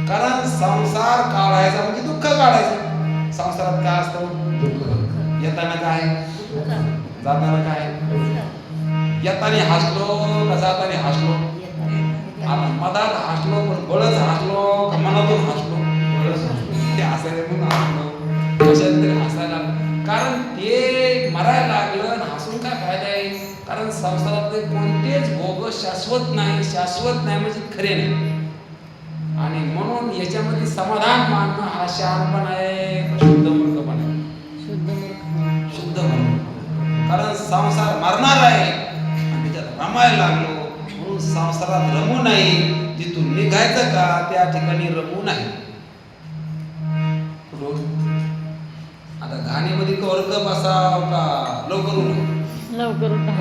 कारण संसार काढायचा म्हणजे दुःख काढायचं. संसारात काय असतं? दुःख. येताना काय, जाताना काय? येताना हसलो का जाताना हसलो? मधात हसलो पण बळच हसलो का मनातून हसलो? ते हसायला म्हणून हसलो, कशात तरी हसायला. कारण ते मरायला लागलं आणि हसून काय फायदा आहे? कारण संसारातले कोणतेच भोग शाश्वत नाही. शाश्वत नाही म्हणजे खरे नाही. आणि म्हणून याच्यामध्ये समाधान मानणं हा शहाणपणा आहे, शुद्ध मूर्खपणा आहे. शुद्ध मूर्ख. कारण संसार मरणार आहे आणि त्याच्यात रमायला लागलो म्हणून संसारात रमू नाही. जिथून निघायचं का त्या ठिकाणी रमू नाही. आता घाणीमध्ये वर्ग बसाव का लवकर उठो? लवकर उठा.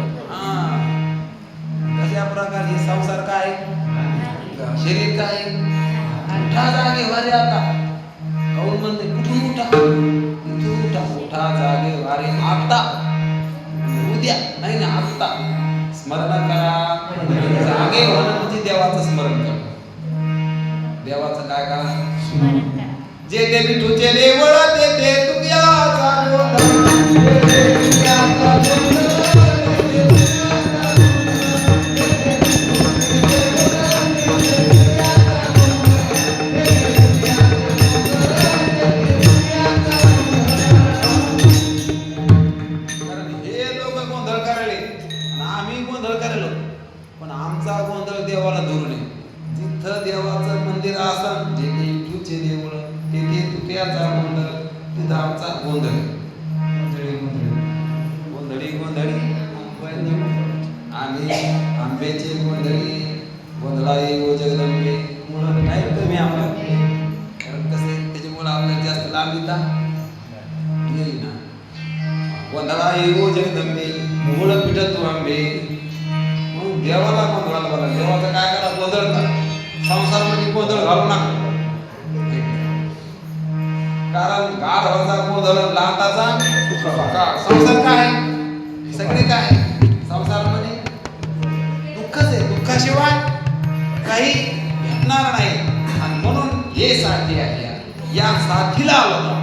तशा प्रकारे संसार काय, शरीर काय, उठा जागे वारे. आता काऊन म्हणते कुठून उठा? इथून उठा. उठा जागे वारे आता, उद्या नाही ना आता. स्मरण करा. जागे होणं म्हणजे देवाचं स्मरण करा. देवाचं काय करा? जे ते विठूचे देवळ ते ते तुझ्याचा पण आमचा गोंधळ देवाला धरू नये. जिथं देवाचं मंदिर असन, जे विठूचे देऊळ तेथे तुझ्याचा गोंधळ, तिथं आमचा गोंधळ. गोंधळी गोंधळी आम्ही आंब्याचे गोंधळी गोंधळाई ओ जगदंबे म्हणून नाही कमी आम्हाला. कारण कसं त्याच्यामुळे आपल्याला जास्त लांब येता येईल ना. गोंधळाई ओ जगदंबे मूळ पिठ तू आंबे. म्हणून देवाला गोंधळाला बोला. देवाचं काय करा? गोंधळ करा. संसारामध्ये गोंधळ घालू नका. कारण गाढवाचा गोंधळ लाटाचा काळ. संसार काय? सगळे काय? संसारामध्ये दुःखच आहे. दुःखाशिवाय काही भेटणार नाही. आणि म्हणून हे साथी आहे. या साथीला आलो.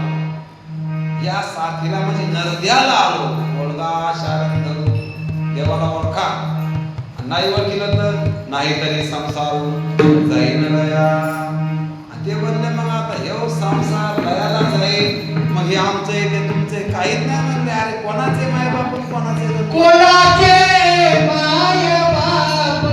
या साथीला म्हणजे नरद्याला आलो. ओळखा शारंग धरू, देवाला ओळखा. नाही ओळखीलं तर नाही तरी संसार जाईन लया. ते म्हणले मग आता हे संसार लयाला जाईल. मग हे आमचं आहे ते तुमचं आहे काहीच नाही म्हणले. अरे कोणाचे माय बाप, कोणाचे माय बाप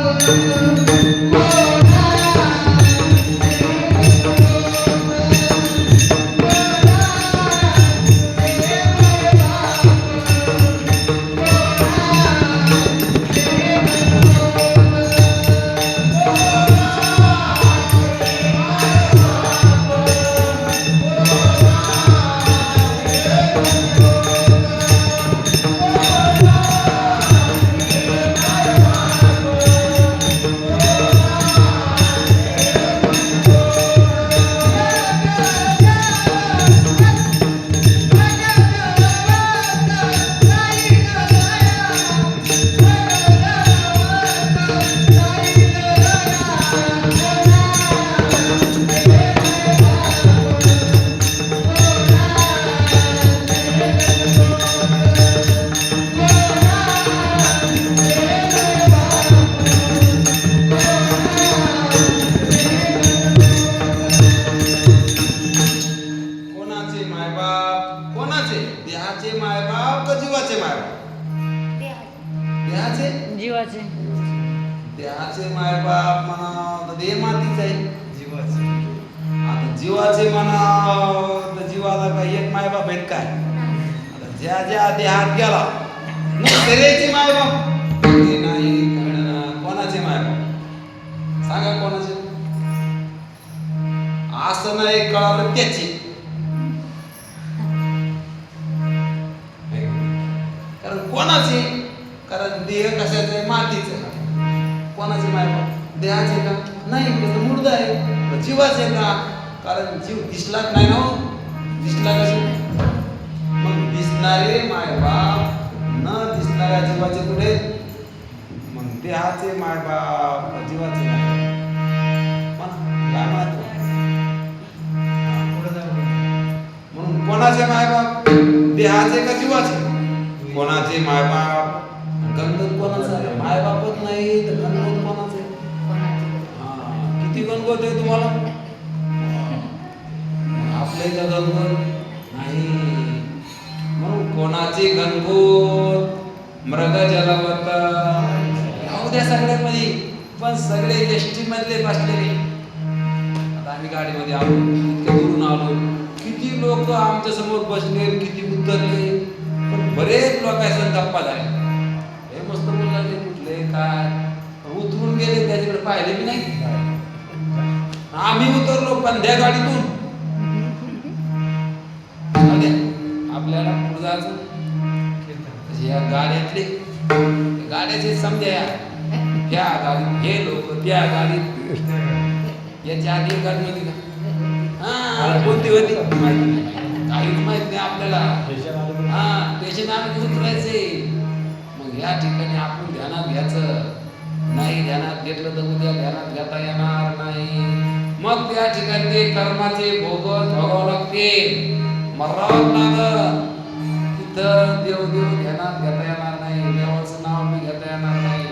देहाचे मायबाप म्हणा तर देह मातीच आहे जीवाचे. आता जीवाचे म्हणा तर जीवाला काही एक मायबाप आहेत काय? आता ज्या ज्या देहात गेला मग शरीराचे मायबाप ते नाही कळणार. कोणाचे मायबाप सांगा कोणाचे? असं नाही कळालं त्याचे. कारण कोणाचे? कारण देह कशाचा आहे? मातीचा आहे. कोणाचे मायबाप? देहाचे का? नाही, त्याचं मुर्दा आहे. जीवाचे का? कारण जीव दिसलाच नाही ना हो. दिसला कसे? मग दिसणारे मायबाप न दिसणाऱ्या जीवाचे कुठे? मग देहाचे मायबाप जीवाचे मायबाप. काय महत्व? म्हणून कोणाचे मायबाप? देहाचे का जीवाचे? कोणाचे मायबाप? गणगोत कोणाचा आहे? मायबापच नाही तर गणगोत कोणाचे? किती गणगोत आहे तुम्हाला? आपल्या इथं गणगोत नाही. म्हणून कोणाचे गणगोत मृग जलवत राहू द्या सगळ्यामध्ये, पण सगळे एसटी मधले बसलेले. आता आम्ही गाडीमध्ये आलो, इतक्या दुरून आलो, किती लोक आमच्या समोर बसले, किती उतरले, पण बरेच लोकांचा गप्पा झाले. हे मस्त बोलले, कुठले काय उतरून गेले, त्याच्याकडे पाहिले बी नाही. आम्ही उतरलो पण त्या गाडीतून. आपल्याला पुढे जायचं या गाड्यातले गाड्याचे समजा ह्या गाडीत हे लोक त्या गाडीत याच्या आधी गाडी होती का? हा, कोणती होती काहीच माहित नाही आपल्याला. हा, स्टेशन आम्ही उतरायचे. मग या ठिकाणी आपण ध्यानात घ्यायचं नाही. ध्यानात घेतलं तर उद्या ध्यानात घेता येणार नाही. मग त्या ठिकाणी ते कर्माचे भोगत भोगावं लागते, मरावं लागत. तिथं देव देव ध्यानात घेता येणार नाही, देवाचं नाव बी घेता येणार नाही.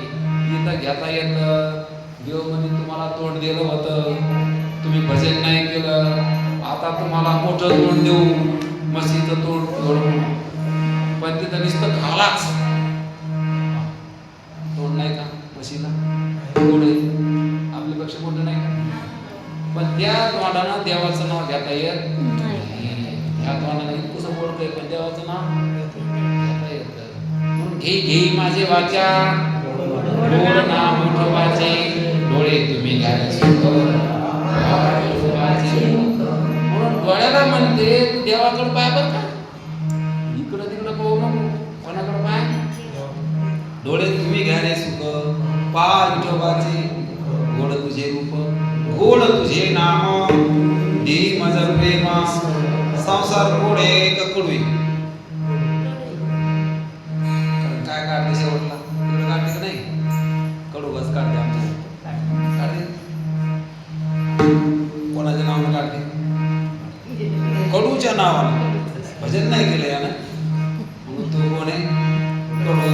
इथं घेता येतं. देव म्हणजे तुम्हाला तोंड दिलं होतं, तुम्ही भजन नाही केलं, आता तुम्हाला मोठं तोंड देऊ, म्हशीचं तोंड जोडू. पण तिथं नुसतं घालाच तोंड नाही का म्हशीला? तोंड आपल्यापेक्षा मोठं नाही का? पण त्या तोंडानं देवाचं नाव घेता येत नाही. त्या तोंडानं इतकंसं बोलतंय पण देवाचं नाव घेता येतं. म्हणून घे घे माझे वाचा गोड नाम मोठं वाचे, डोळे तुम्ही घ्यायला म्हणून डोळ्याला म्हणते देवाकडे पाय बर का, इकडं तिकडं पाहू नको. कोणाकडे पाय? डोळे तुम्ही घ्यायला सुख, पाय विठोबाचे गोड तुझे रूप, गोड तुझे नाम, दे माझा प्रेम, संसार गोडे का कडवे. काय काढते शेवटला? तिकडे काढते का नाही? कडू बस काढते आमच्या. काढते कोणाच्या नावानं काढते? कडूच्या नावानं. भजन नाही केलं यानं म्हणून तो कोण आहे? कडू.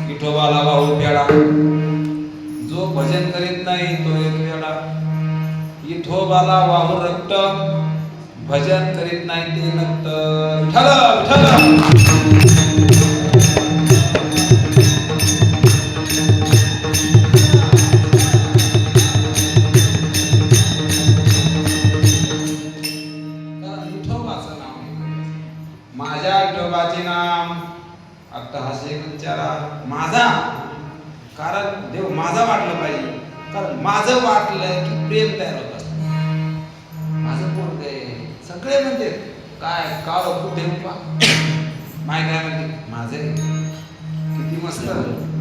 विठोबाला वाहू प्याडा, जो भजन करीत नाही तो एक वेडा. विठोबाला वाहू रक्त, भजन करीत नाही ते नक्त. विठ्ठल विठ्ठल. माझ्या विठोबाचे नाम अट्टहासे विचारा माझा. कारण देव माझा वाटलं पाहिजे. कारण माझं वाटलं की प्रेम तयार होत असतं. माझं पोट आहे सगळे म्हणते काय काळ कुठे माय काय म्हणते माझे किती मस्त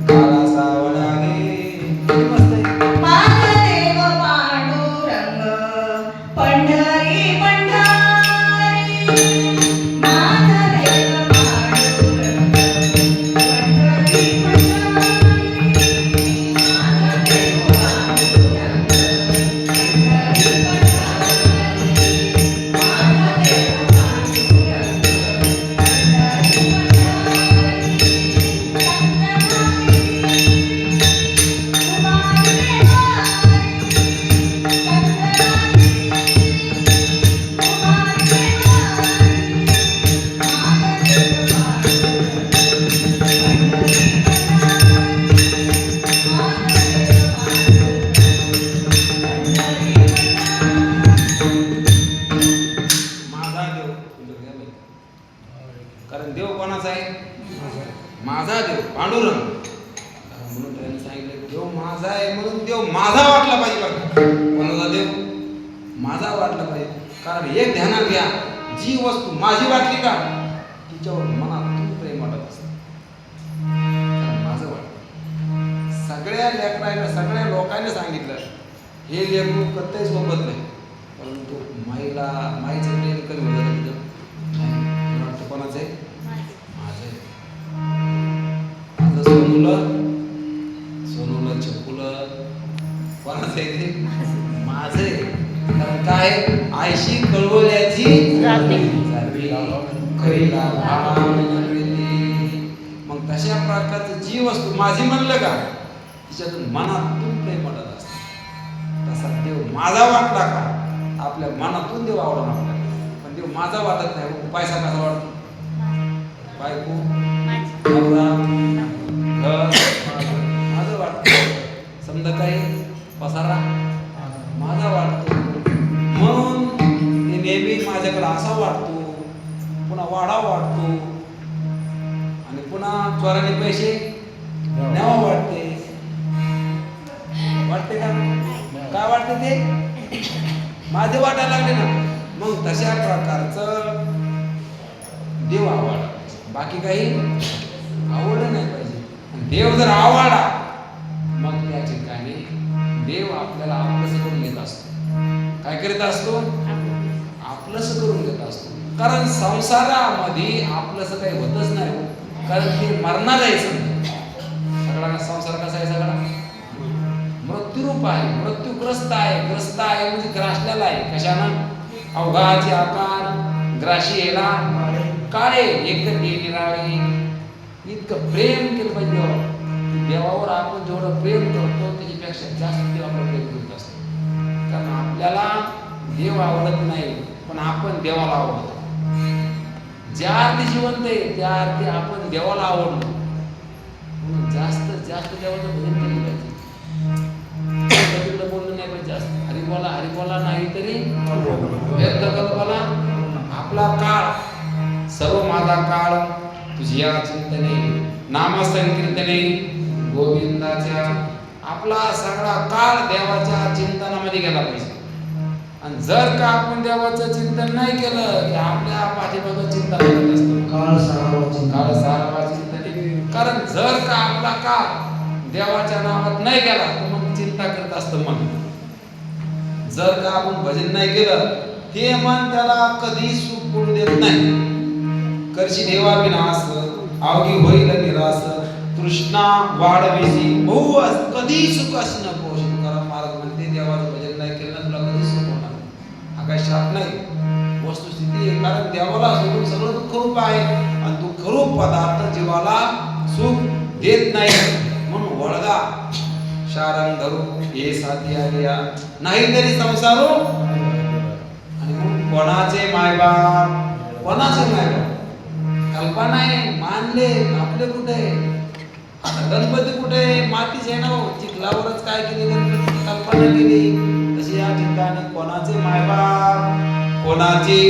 काळा सावण आले, किती मस्त आहे. महादेव पांडुरंग पंढरी पंढरी, महादेव पांडुरंग पंढरी पंढरी, महादेव पांडुरंग पंढरी पंढरी, महादेव पांडुरंग पंढरी पंढरी. माझा देव पांडुरंग. म्हणून त्यांनी सांगितलं देव माझा आहे म्हणून देव माझा वाटला पाहिजे. बघा कोणाचा देव माझा वाटला पाहिजे. कारण एक ध्यानात घ्या, जी वस्तू माझी वाटली का तिच्यावर मनात प्रेम वाटत असतं. माझं वाटतं. सगळ्या लेकरांना सगळ्या लोकांनी सांगितलं हे लेकरू कधीच सोबत नाही, परंतु माईचं प्रेम कधी होतं तिथं नाही. वाटतं कोणाचं आहे? माझं आहे. माझं सोनूला चकुलं कोणाचं आहे ते? माझं आहे. कारण काय आयशी कळवल्याची जाते. खरीला मग तशा प्रकारचं जी वस्तू माझी म्हणलं का तिच्यातून मनातून प्रेम वाटत असतं. तसा देव माझा वाटला का आपल्या मनातून देव आवडला आपल्याला. पण देव माझा वाटत नाही. पैसा कसा वाटतो? बायको नवरा घर माझं वाटतं. समजा काही पसारा माझा वाटतो. म्हणून ते नेहमी माझ्याकडे असा वाटतो, पुन्हा वाढा वाटतो आणि पुन्हा चोराने पैसे न्यावा वाटते. वाटते का? काय वाटते ते? माझे वाटायला लागले ना. मग तशा प्रकारचं देव आवडला. बाकी काही आवडलं नाही पाहिजे. देव जर आवडला मग त्या ठिकाणी देव आपल्याला आपलंसं करून घेत असतो. काय करीत असतो? आपलंसं करून घेत असतो. कारण संसारामध्ये आपलंसं काही होतच नाही. कारण ते मरणार आहे. सगळा संसार कसा आहे? सगळा मृत्यूरूप आहे. मृत्यूग्रस्त आहे. ग्रस्त आहे म्हणजे ग्रासलेला आहे. कशानं? अवघाचे आकार ग्राशी येला काळे एक निराळे. इतकं प्रेम केलं पाहिजे देवावर. देवावर आपण जेवढं प्रेम करतो त्याच्यापेक्षा जास्त देव आपलं प्रेम करत असतो. कारण आपल्याला देव आवडत नाही, पण आपण देवाला आवडतो. ज्या अर्थी जिवंत आहे त्या अर्थी आपण देवाला आवडलो. म्हणून जास्त जास्त देवाचं भजन केलं पाहिजे. तिकडं बोललं नाही पाहिजे जास्त. हरिबोला नाही तरी व्यर्थ कल्पना. आपला काळ सर्व माझा काळ तुझ्या चिंतने नामसंकीर्तने गोविंदाच्या. आपला सगळा काळ देवाच्या चिंतनामध्ये गेला पाहिजे. आणि जर का आपण देवाचं चिंतन नाही केलं की आपल्या पाठीमागं चिंता करत असतो. काळ सारावा चिंतन. कारण जर का आपला काळ देवाच्या नावात नाही गेला तर मग चिंता करत असतं मन. जर का आपण भजन नाही केलं ते मन त्याला कधी सुख पडू देत नाही. करशी देवा विनाश अवघी होईल निराश. तृष्णा वाढवेसी बहु कधी सुख अशी नको. तुकाराम महाराज म्हणते देवाचं भजन नाही केलं तुला कधी सुख होणार. हा काही शाप नाही, वस्तुस्थिती आहे. कारण देवाला सोडून सगळं दुःखरूप आहे आणि दुःखरूप पदार्थ जीवाला सुख देत नाही. म्हणून वळगा शारंग धरू हे साथी आलिया नाही तरी संसारो. आणि म्हणून कोणाचे मायबाप कोणाचे मायबाप कल्पना आहे. मानले आपले कुठे? आता गणपती कुठे? मातीच आहे ना. चिखलावरच काय केली गणपती? कल्पना केली. तशी या ठिकाणी कोणाचे मायबाप कोणाची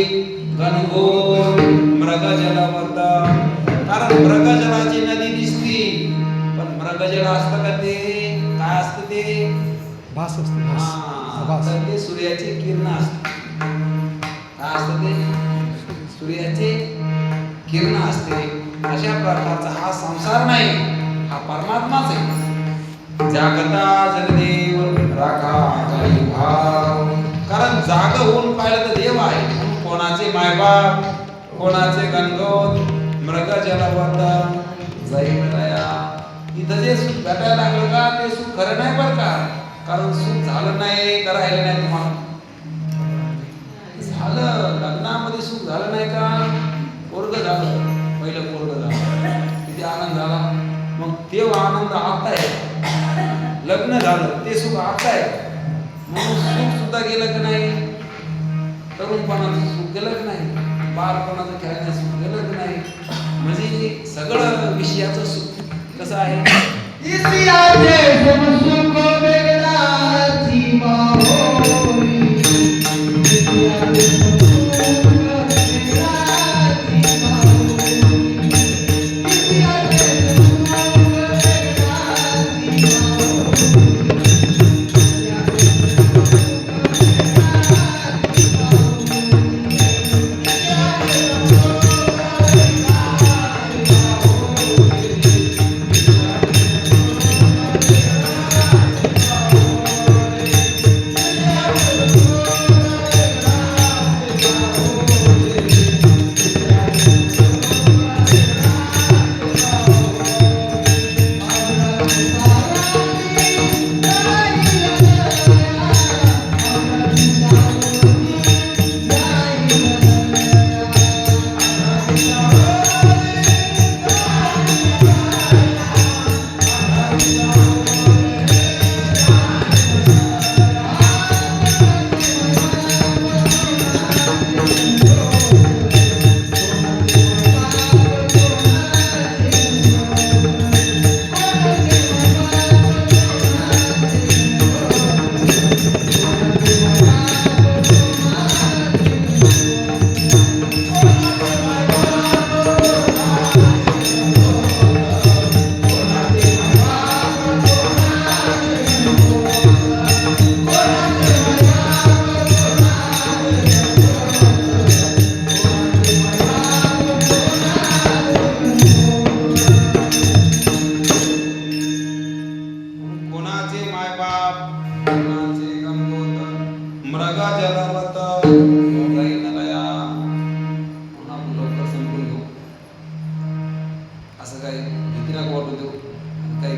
गणगोत मृगजलवर्त. कारण मृगजलाची नदी दिसती पण मृगजल असतं का? ते काय असतं? ते भास असते. तर ते सूर्याची किरण असते. काय असतं ते? सूर्याचे किरण असते. अशा प्रकारचा हा संसार नाही, हा परमात्माच आहे. जागता जगदेव राखा काही भाव. कारण जाग होऊन पाहिलं तर देव आहे. म्हणून कोणाचे मायबाप कोणाचे गणगोत मृग जलवर्त जाईल दया. इथं जे सुख भेटायला लागलं का ते सुख खरं नाही बरं का. कारण सुख झालं नाही का राहिलं नाही तुम्हाला? झालं. लग्नामध्ये सुख झालं नाही का? पोरग झालं. पहिलं पोरग झालं किती आनंद झाला. मग तेव्हा आनंद आता आहे. लग्न झालं ते सुख आता आहे. म्हणून सुख सुद्धा गेलं की नाही. तरुणपणाचं सुख गेलं की नाही. बालपणाचं खेळण्याचं सुख गेलं की नाही. म्हणजे सगळं विषयाचं सुख कसं आहे? Yeah.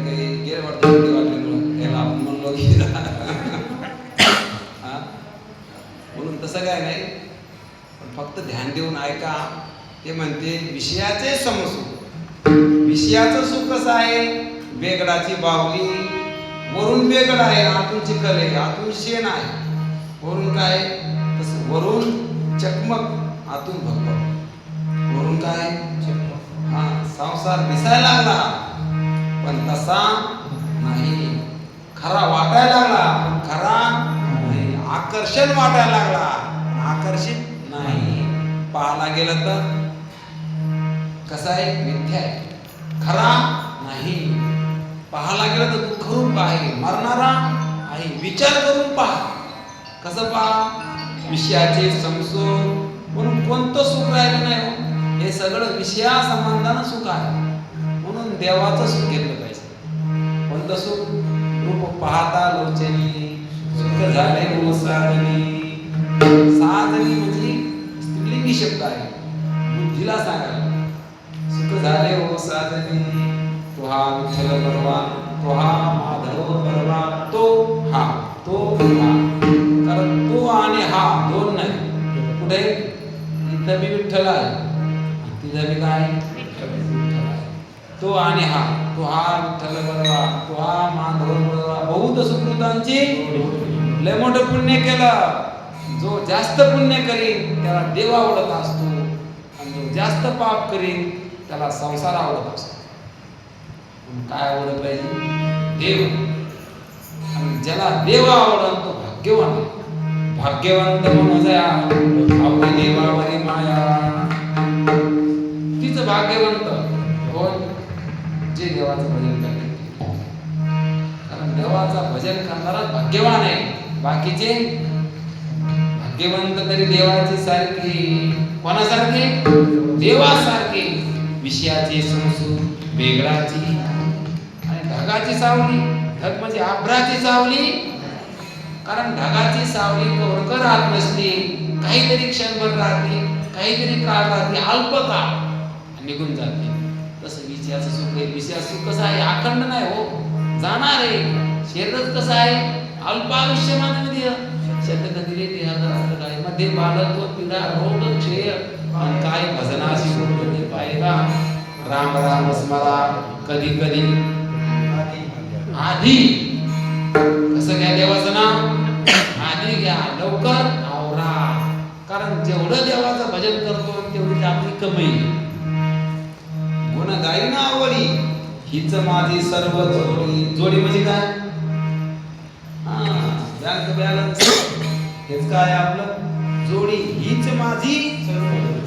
काही गेले वाटतं भीती वाटल्यामुळं याला आपण म्हणलो की हा? म्हणून तसं काय नाही, पण फक्त ध्यान देऊन ऐका. ते म्हणते विषयाचे समसुख. विषयाचं सुख कसं आहे? बेगडाची बाहुली, वरून बेगड आहे, आतून चिखल आहे, आतून शेण आहे. वरून काय? तसं वरून चकमक, आतून भगभग. वरून काय? हा, संसार दिसायला लागला पण तसा नाही. खरा वाटायला लागला पण खरा नाही. आकर्षण वाटायला लागला पण आकर्षित नाही. पाहायला गेलं तर कसा आहे? मिथ्या आहे, खरा नाही. पाहायला गेलं तर दुःख रूप आहे, मरणारा आहे. विचार करून पहा. कसं पहा? विषयाचे समसुख. म्हणून कोणतं सुख राहिलं नाही हो. हे सगळं विषया संबंधानं सुख आहे. म्हणून देवाचं सुख घेतलं पाहिजे. कोणतं सुख? रूप पाहता लोचनी, सुख झाले हो साजनी. साजनी म्हणजे स्त्रीलिंगी शब्द आहे, बुद्धीला सांगायला. सुख झाले हो साजनी, तो हा विठ्ठल बरवा, तो हा माधव बरवा, तो हा, तो हा. कारण तो आणि हा दोन नाही. कुठे? इथं बी विठ्ठल आहे, तिथं बी काय? विठ्ठल आहे. तो आणि हा, तो हा विठ्ठल बरवा, तो हा माधव बरवा. बहुत सुकृतांची लय मोठं पुण्य केलं. जो जास्त पुण्य करीन त्याला देव आवडत असतो, आणि जो जास्त पाप करीन त्याला संसार आवडत असतो. काय आवडत पाहिजे? देव. आणि ज्याला देव आवडत तो भाग्यवान. भाग्यवंत मनोजया आवडी देवावरी माया. तिचं भाग्यवंत कोण? जे देवाचं भजन करते. कारण देवाचं भजन करणारा भाग्यवान आहे. बाकीचे भाग्यवंत तरी देवाची सारखी. कोणासारखे? देवासारखे. विषयाची समसुख, बेगडाची आणि ढगाची सावली. ढग म्हणजे आभ्राची सावली. कारण ढगाची सावली कवरकर राहत नसते, काहीतरी क्षणभर राहते, काहीतरी काळ राहते, अल्प काळ निघून जाते. तसं विषयाचं सुख आहे. विषयाचं सुख कसं आहे? अखंड नाही हो, जाणार आहे. शरीरच कसं आहे? अल्प आयुष्यमानामध्ये शतकधिरे देहात काय मध्ये बालत्व पिढा रोग क्षय आणि काय भजनाशी बोलते पाहिला. राम राम स्मरा कधी कधी आधी. कसं घ्या देवाचं नाव? आधी घ्या, लवकर आवरा. कारण जेवढं देवाचं भजन करतो तेवढी आपली कमाई. गुण गाई ना आवडी, हीच माझी सर्व जोडी. जोडी म्हणजे काय? हा, बँक बॅलन्स. हेच काय आपलं? जोडी. हीच माझी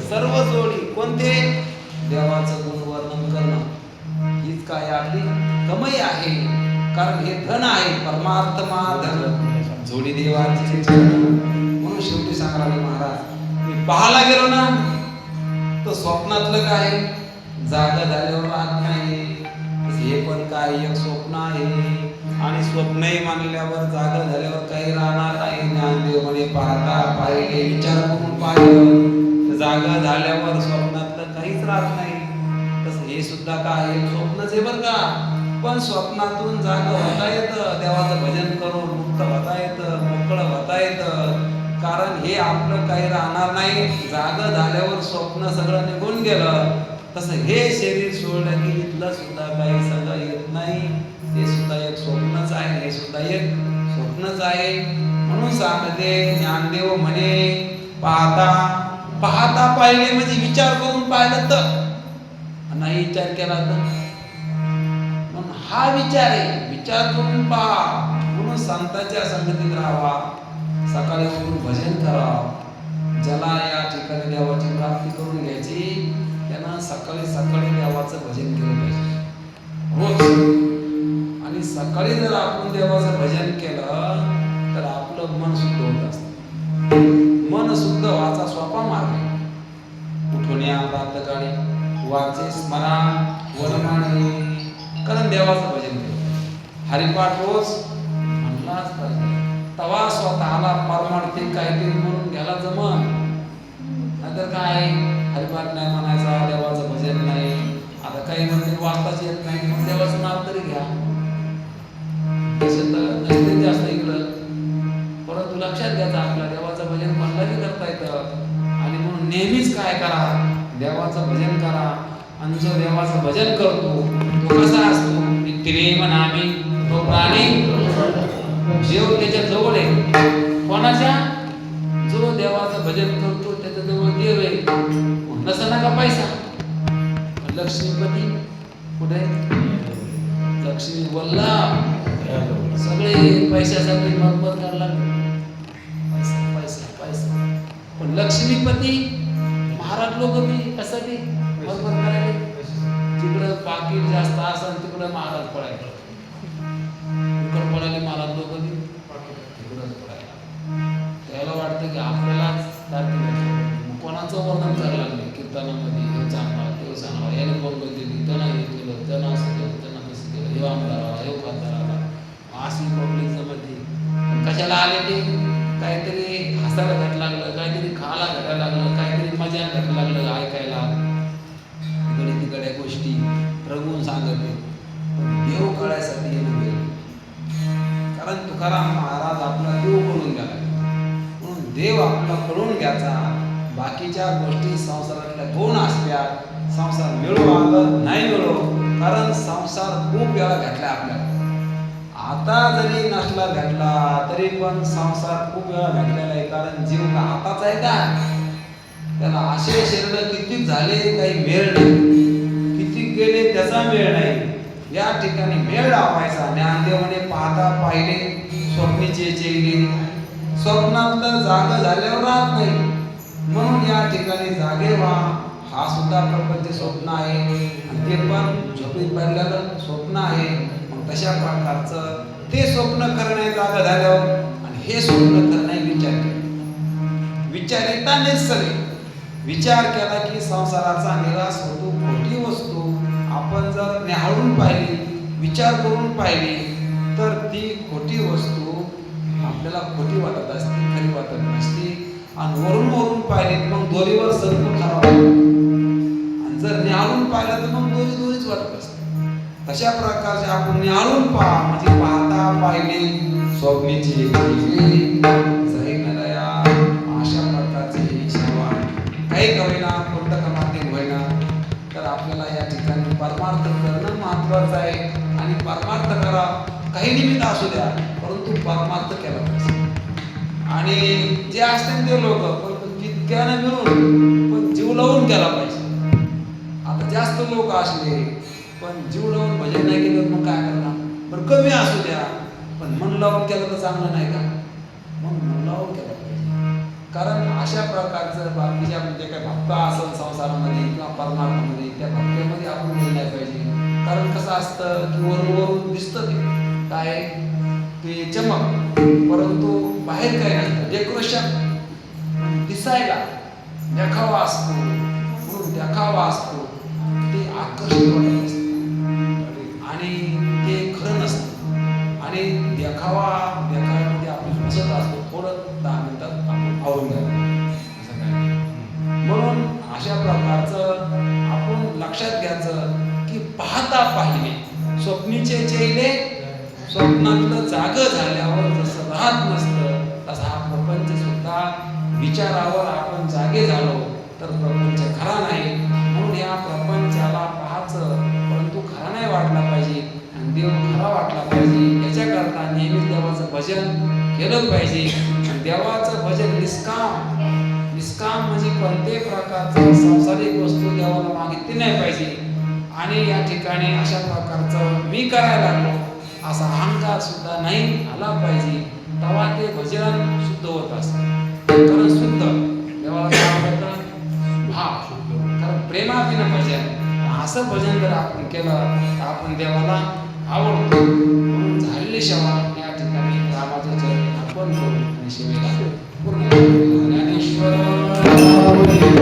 सर्व जोडी. कोणते? देवाचं गुण वर्णन करणं. हीच काय आपली कमाई आहे. कारण हे धन आहे, परमात्मा धन. जोडी देवाची. म्हणून शेवटी सांगणारे महाराज, मी पाहायला गेलो ना तर स्वप्नातलं काय? जागा झाल्यावर राहत नाही. हे पण काय? एक स्वप्न आहे. आणि स्वप्नही मानल्यावर जागा झाल्यावर काही राहणार नाही. ज्ञानदेव म्हणे पाहता पाहिले, विचार करून पाहिलं तर जागा झाल्यावर स्वप्नातलं काहीच राहत नाही. तसं हे सुद्धा काय? एक स्वप्नच आहे बरं का. पण स्वप्नातून जागा होता येतं. देवाचं भजन करून मुक्त होता येतं, मोकळं होता येतं. कारण हे आपलं काही राहणार नाही. जागा झाल्यावर स्वप्न सगळं निघून गेलं. तसं हे शरीर सोडलं की इथलं सुद्धा काही सगळं येत नाही. ते सुद्धा एक स्वप्नच आहे. हे सुद्धा एक स्वप्नच आहे. म्हणून सांगते ज्ञानदेव म्हणे पाहता पाहता पाहिले म्हणजे विचार करून पाहिलं तर, नाही विचार केला तर. म्हणून हा विचार आहे. विचार करून पहा. म्हणून संतांच्या संगतीत राहावा, सकाळी उठून भजन करावं. ज्याला या ठिकाणी देवाची प्राप्ती करून घ्यायची त्यानं सकाळी सकाळी देवाचं भजन केलं पाहिजे रोज. आणि सकाळी जर आपण देवाचं भजन केलं तर आपलं मन शुद्ध होत असतं. मन शुद्ध व्हायचा सोपा मार्ग आहे. उठून या प्रातःकाळी वाचे स्मरण वरमाने. कारण देवाचं भजन केलं, हरिपाठ रोज म्हणलाच पाहिजे. तवा स्वतःला परमार्थिक काहीतरी म्हणून घ्यायला जमन. नाहीतर काय? हरिपाठ नाही म्हणायचा, देवाचं भजन नाही. आता काही म्हणते वाचताच येत नाही, मग देवाचं नाव तरी घ्या. काय करा, देवाचं भजन करा. आणि जो देवाचं भजन करतो तो कसा असतो? नित्यनेम म्हणामी तो प्राणी जीव त्याच्या जवळ आहे. कोणाच्या? जो देवाचं भजन करतो त्याच्या जवळ देव आहे. नसा नका पैसा. लक्ष्मीपती कुठे? लक्ष्मी वल्ला सगळे पैशासाठी मरमर करायला लागले. पैसा पैसा पैसा. पण लक्ष्मीपती महाराज लोक बी कशासाठी मरमर करायला? जिकडं पाकिट जास्त असेल तिकडं महाराज पडायला. तिकडं पडायला महाराज लोक बी तिकडंच पडायला. त्याला वाटतं की आपल्यालाच कोणाचं वर्णन करायला लागले कीर्तनामध्ये. हे चांगला ते चांगला, याने बोललो दिली, त्यानं हे केलं, त्यानं असं केलं, त्यानं कसं केलं, हे आमदार हे खासदार आला. अशी पब्लिक जमती. कशाला आले ते? काहीतरी हसायला घाट लागलं, काहीतरी खायला घटायला लागलं, काहीतरी मजा घटायला लागलं ऐकायला. इकडे तिकडे गोष्टी रंगून सांगते. देव कळायसाठी येणं. कारण तुकाराम महाराज आपला देव कळून गेला. म्हणून देव आपला कळून घ्यायचा. बाकीच्या गोष्टी संसारातल्या दोन असल्या. संसार मिळो आलं नाही मिळो, कारण संसार खूप वेळा घातला आपल्याला. आता जरी नसला घातला तरी पण संसार खूप वेळा घातलेला आहे. कारण जीव का आताच आहे का? त्याला असे शरीर किती झाले काही मेळ नाही, किती गेले त्याचा मेळ नाही. या ठिकाणी मेळ लावायचा. ज्ञानदेवाने पाहता पाहिले स्वप्नीचे चेहरे. स्वप्नातलं जाग झाल्यावर राहत नाही. म्हणून या ठिकाणी जागे व्हा. हा सुद्धा प्रपंच स्वप्न आहे आणि ते पण झोपीत पडलेलं स्वप्न आहे. मग तशा प्रकारचं ते स्वप्न करणे जागा झाल्यावर आणि हे स्वप्न करणे विचार केला. विचार येतानेच सगळे विचार केला की संसाराचा निराश होतो. खोटी वस्तू आपण जर निहाळून पाहिली, विचार करून पाहिली तर ती खोटी वस्तू आपल्याला खोटी वाटत असते, खरी वाटत नसते. आणि वरून वरून पाहिले मग दोरीवर सर्व खराब आणि जर निहाळून पाहिलं तर मग दोरी दोरीच वाटत असते. तशा प्रकारचे आपण निहाळून पहा. म्हणजे पाहता पाहिले स्वप्नीची अशा प्रकारची ही सेवा काही कवेना कोणतं माध्यम होईना तर आपल्याला या ठिकाणी परमार्थ करणं महत्वाचं आहे. आणि परमार्थ करा, काही निमित्त असू द्या, परंतु परमार्थ केला पाहिजे. आणि जे असतील ते लोक तितक्यानं मिळून पण जीव लावून केला पाहिजे. आता जास्त लोक असले पण जीव लावून भजन नाही केलं मग काय करणार? पण कमी असू द्या पण मन लावून केलं तर चांगलं नाही का? मग मन लावून केलं पाहिजे. कारण अशा प्रकारचं बाकीच्या म्हणजे काय भक्त असेल संसारामध्ये किंवा परमार्थामध्ये, त्या भक्तीमध्ये आपण गेलं नाही पाहिजे. कारण कसं असतं की वरून वरून दिसतं ते काय ते चमक, परंतु बाहेर काय नसतं. डेकोरेशन दिसायला देखावा असतो, म्हणून देखावा असतो ते आकर्षित वाटत असतं आणि ते खरं नसतं. आणि देखाव्यामध्ये आपण बसत असतो. थोडं 10 मिनिटात आपण आवरून घ्यायला असं काय. म्हणून अशा प्रकारचं आपण लक्षात घ्यायचं की पाहता पाहिले स्वप्नीचे चेहरे. स्वप्नातलं जाग झाल्यावर जसं राहत नसतं तसा हा प्रपंच सुद्धा विचारावर आपण जागे झालो तर प्रपंच खरा नाही. म्हणून या प्रपंचाला पाहायचं, परंतु खरा नाही वाटला पाहिजे आणि देव खरा वाटला पाहिजे. याच्याकरता नेहमी देवाचं भजन केलं पाहिजे. आणि देवाचं भजन निष्काम म्हणजे कोणत्याही प्रकारचं सांसारिक वस्तू देवाला मागितली नाही पाहिजे. आणि या ठिकाणी अशा प्रकारचं मी करायला लागलो असा अहंकार सुद्धा नाही आला पाहिजे. तेव्हा ते भजन शुद्ध होत असतं. कारण शुद्ध देवाला काय आवडतं? भाव. कारण प्रेमाविन भजन. असं भजन जर आपण केलं तर आपण देवाला आवडतो. म्हणून झालेली सेवा या ठिकाणी रामाचं चरण अर्पण करू आणि सेवेला पूर्ण ज्ञानेश्वर ज्ञानदेव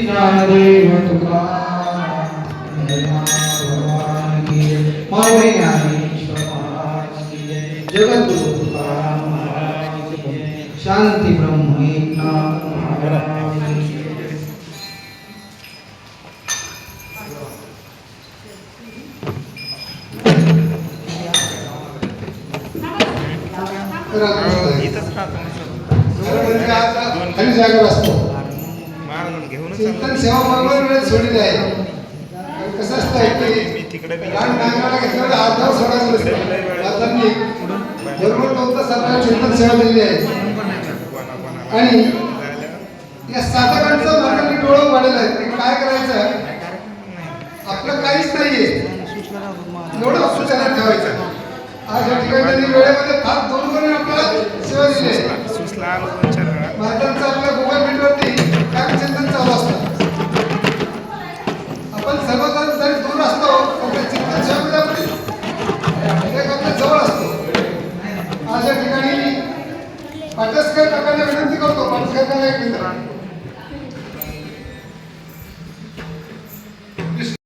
ज्ञानदेव तुकाराम भगवान की जय. माऊली ज्ञानेश्वर महाराज की जय. जगद्गुरु तुकाराम महाराज की जय. शांती ब्रह्म एकनाथ महाराज की जय. खाली जागा असतो चिंतन सेवा बरोबर वेळ सोडली आहे. कसं असतं की लहान नांगराला घेतल्यावर अर्धा सोडायचं नसतं. त्यांनी बरोबर 2 तास आपल्याला चिंतन सेवा दिलेली आहे. आणि या साधकांचं मनाने डोळं उघडलेलं आहे. ते काय करायचं, आपलं काहीच नाहीये एवढं सुचारा ठेवायचं. आज या ठिकाणी त्यांनी वेळेमध्ये फार दोन आपल्याला सेवा दिली आहे. महाराजांचं आपल्या गुगल मीटवरती काय चिंतन चालू असतं. आपण सर्वजण जरी दूर असतो आपल्या चिंतन सेवेमध्ये आपण एक आपल्या जवळ असतो. आज या ठिकाणी पाटसकर काकांना विनंती करतो. पाटसकर काका एक मिनिट.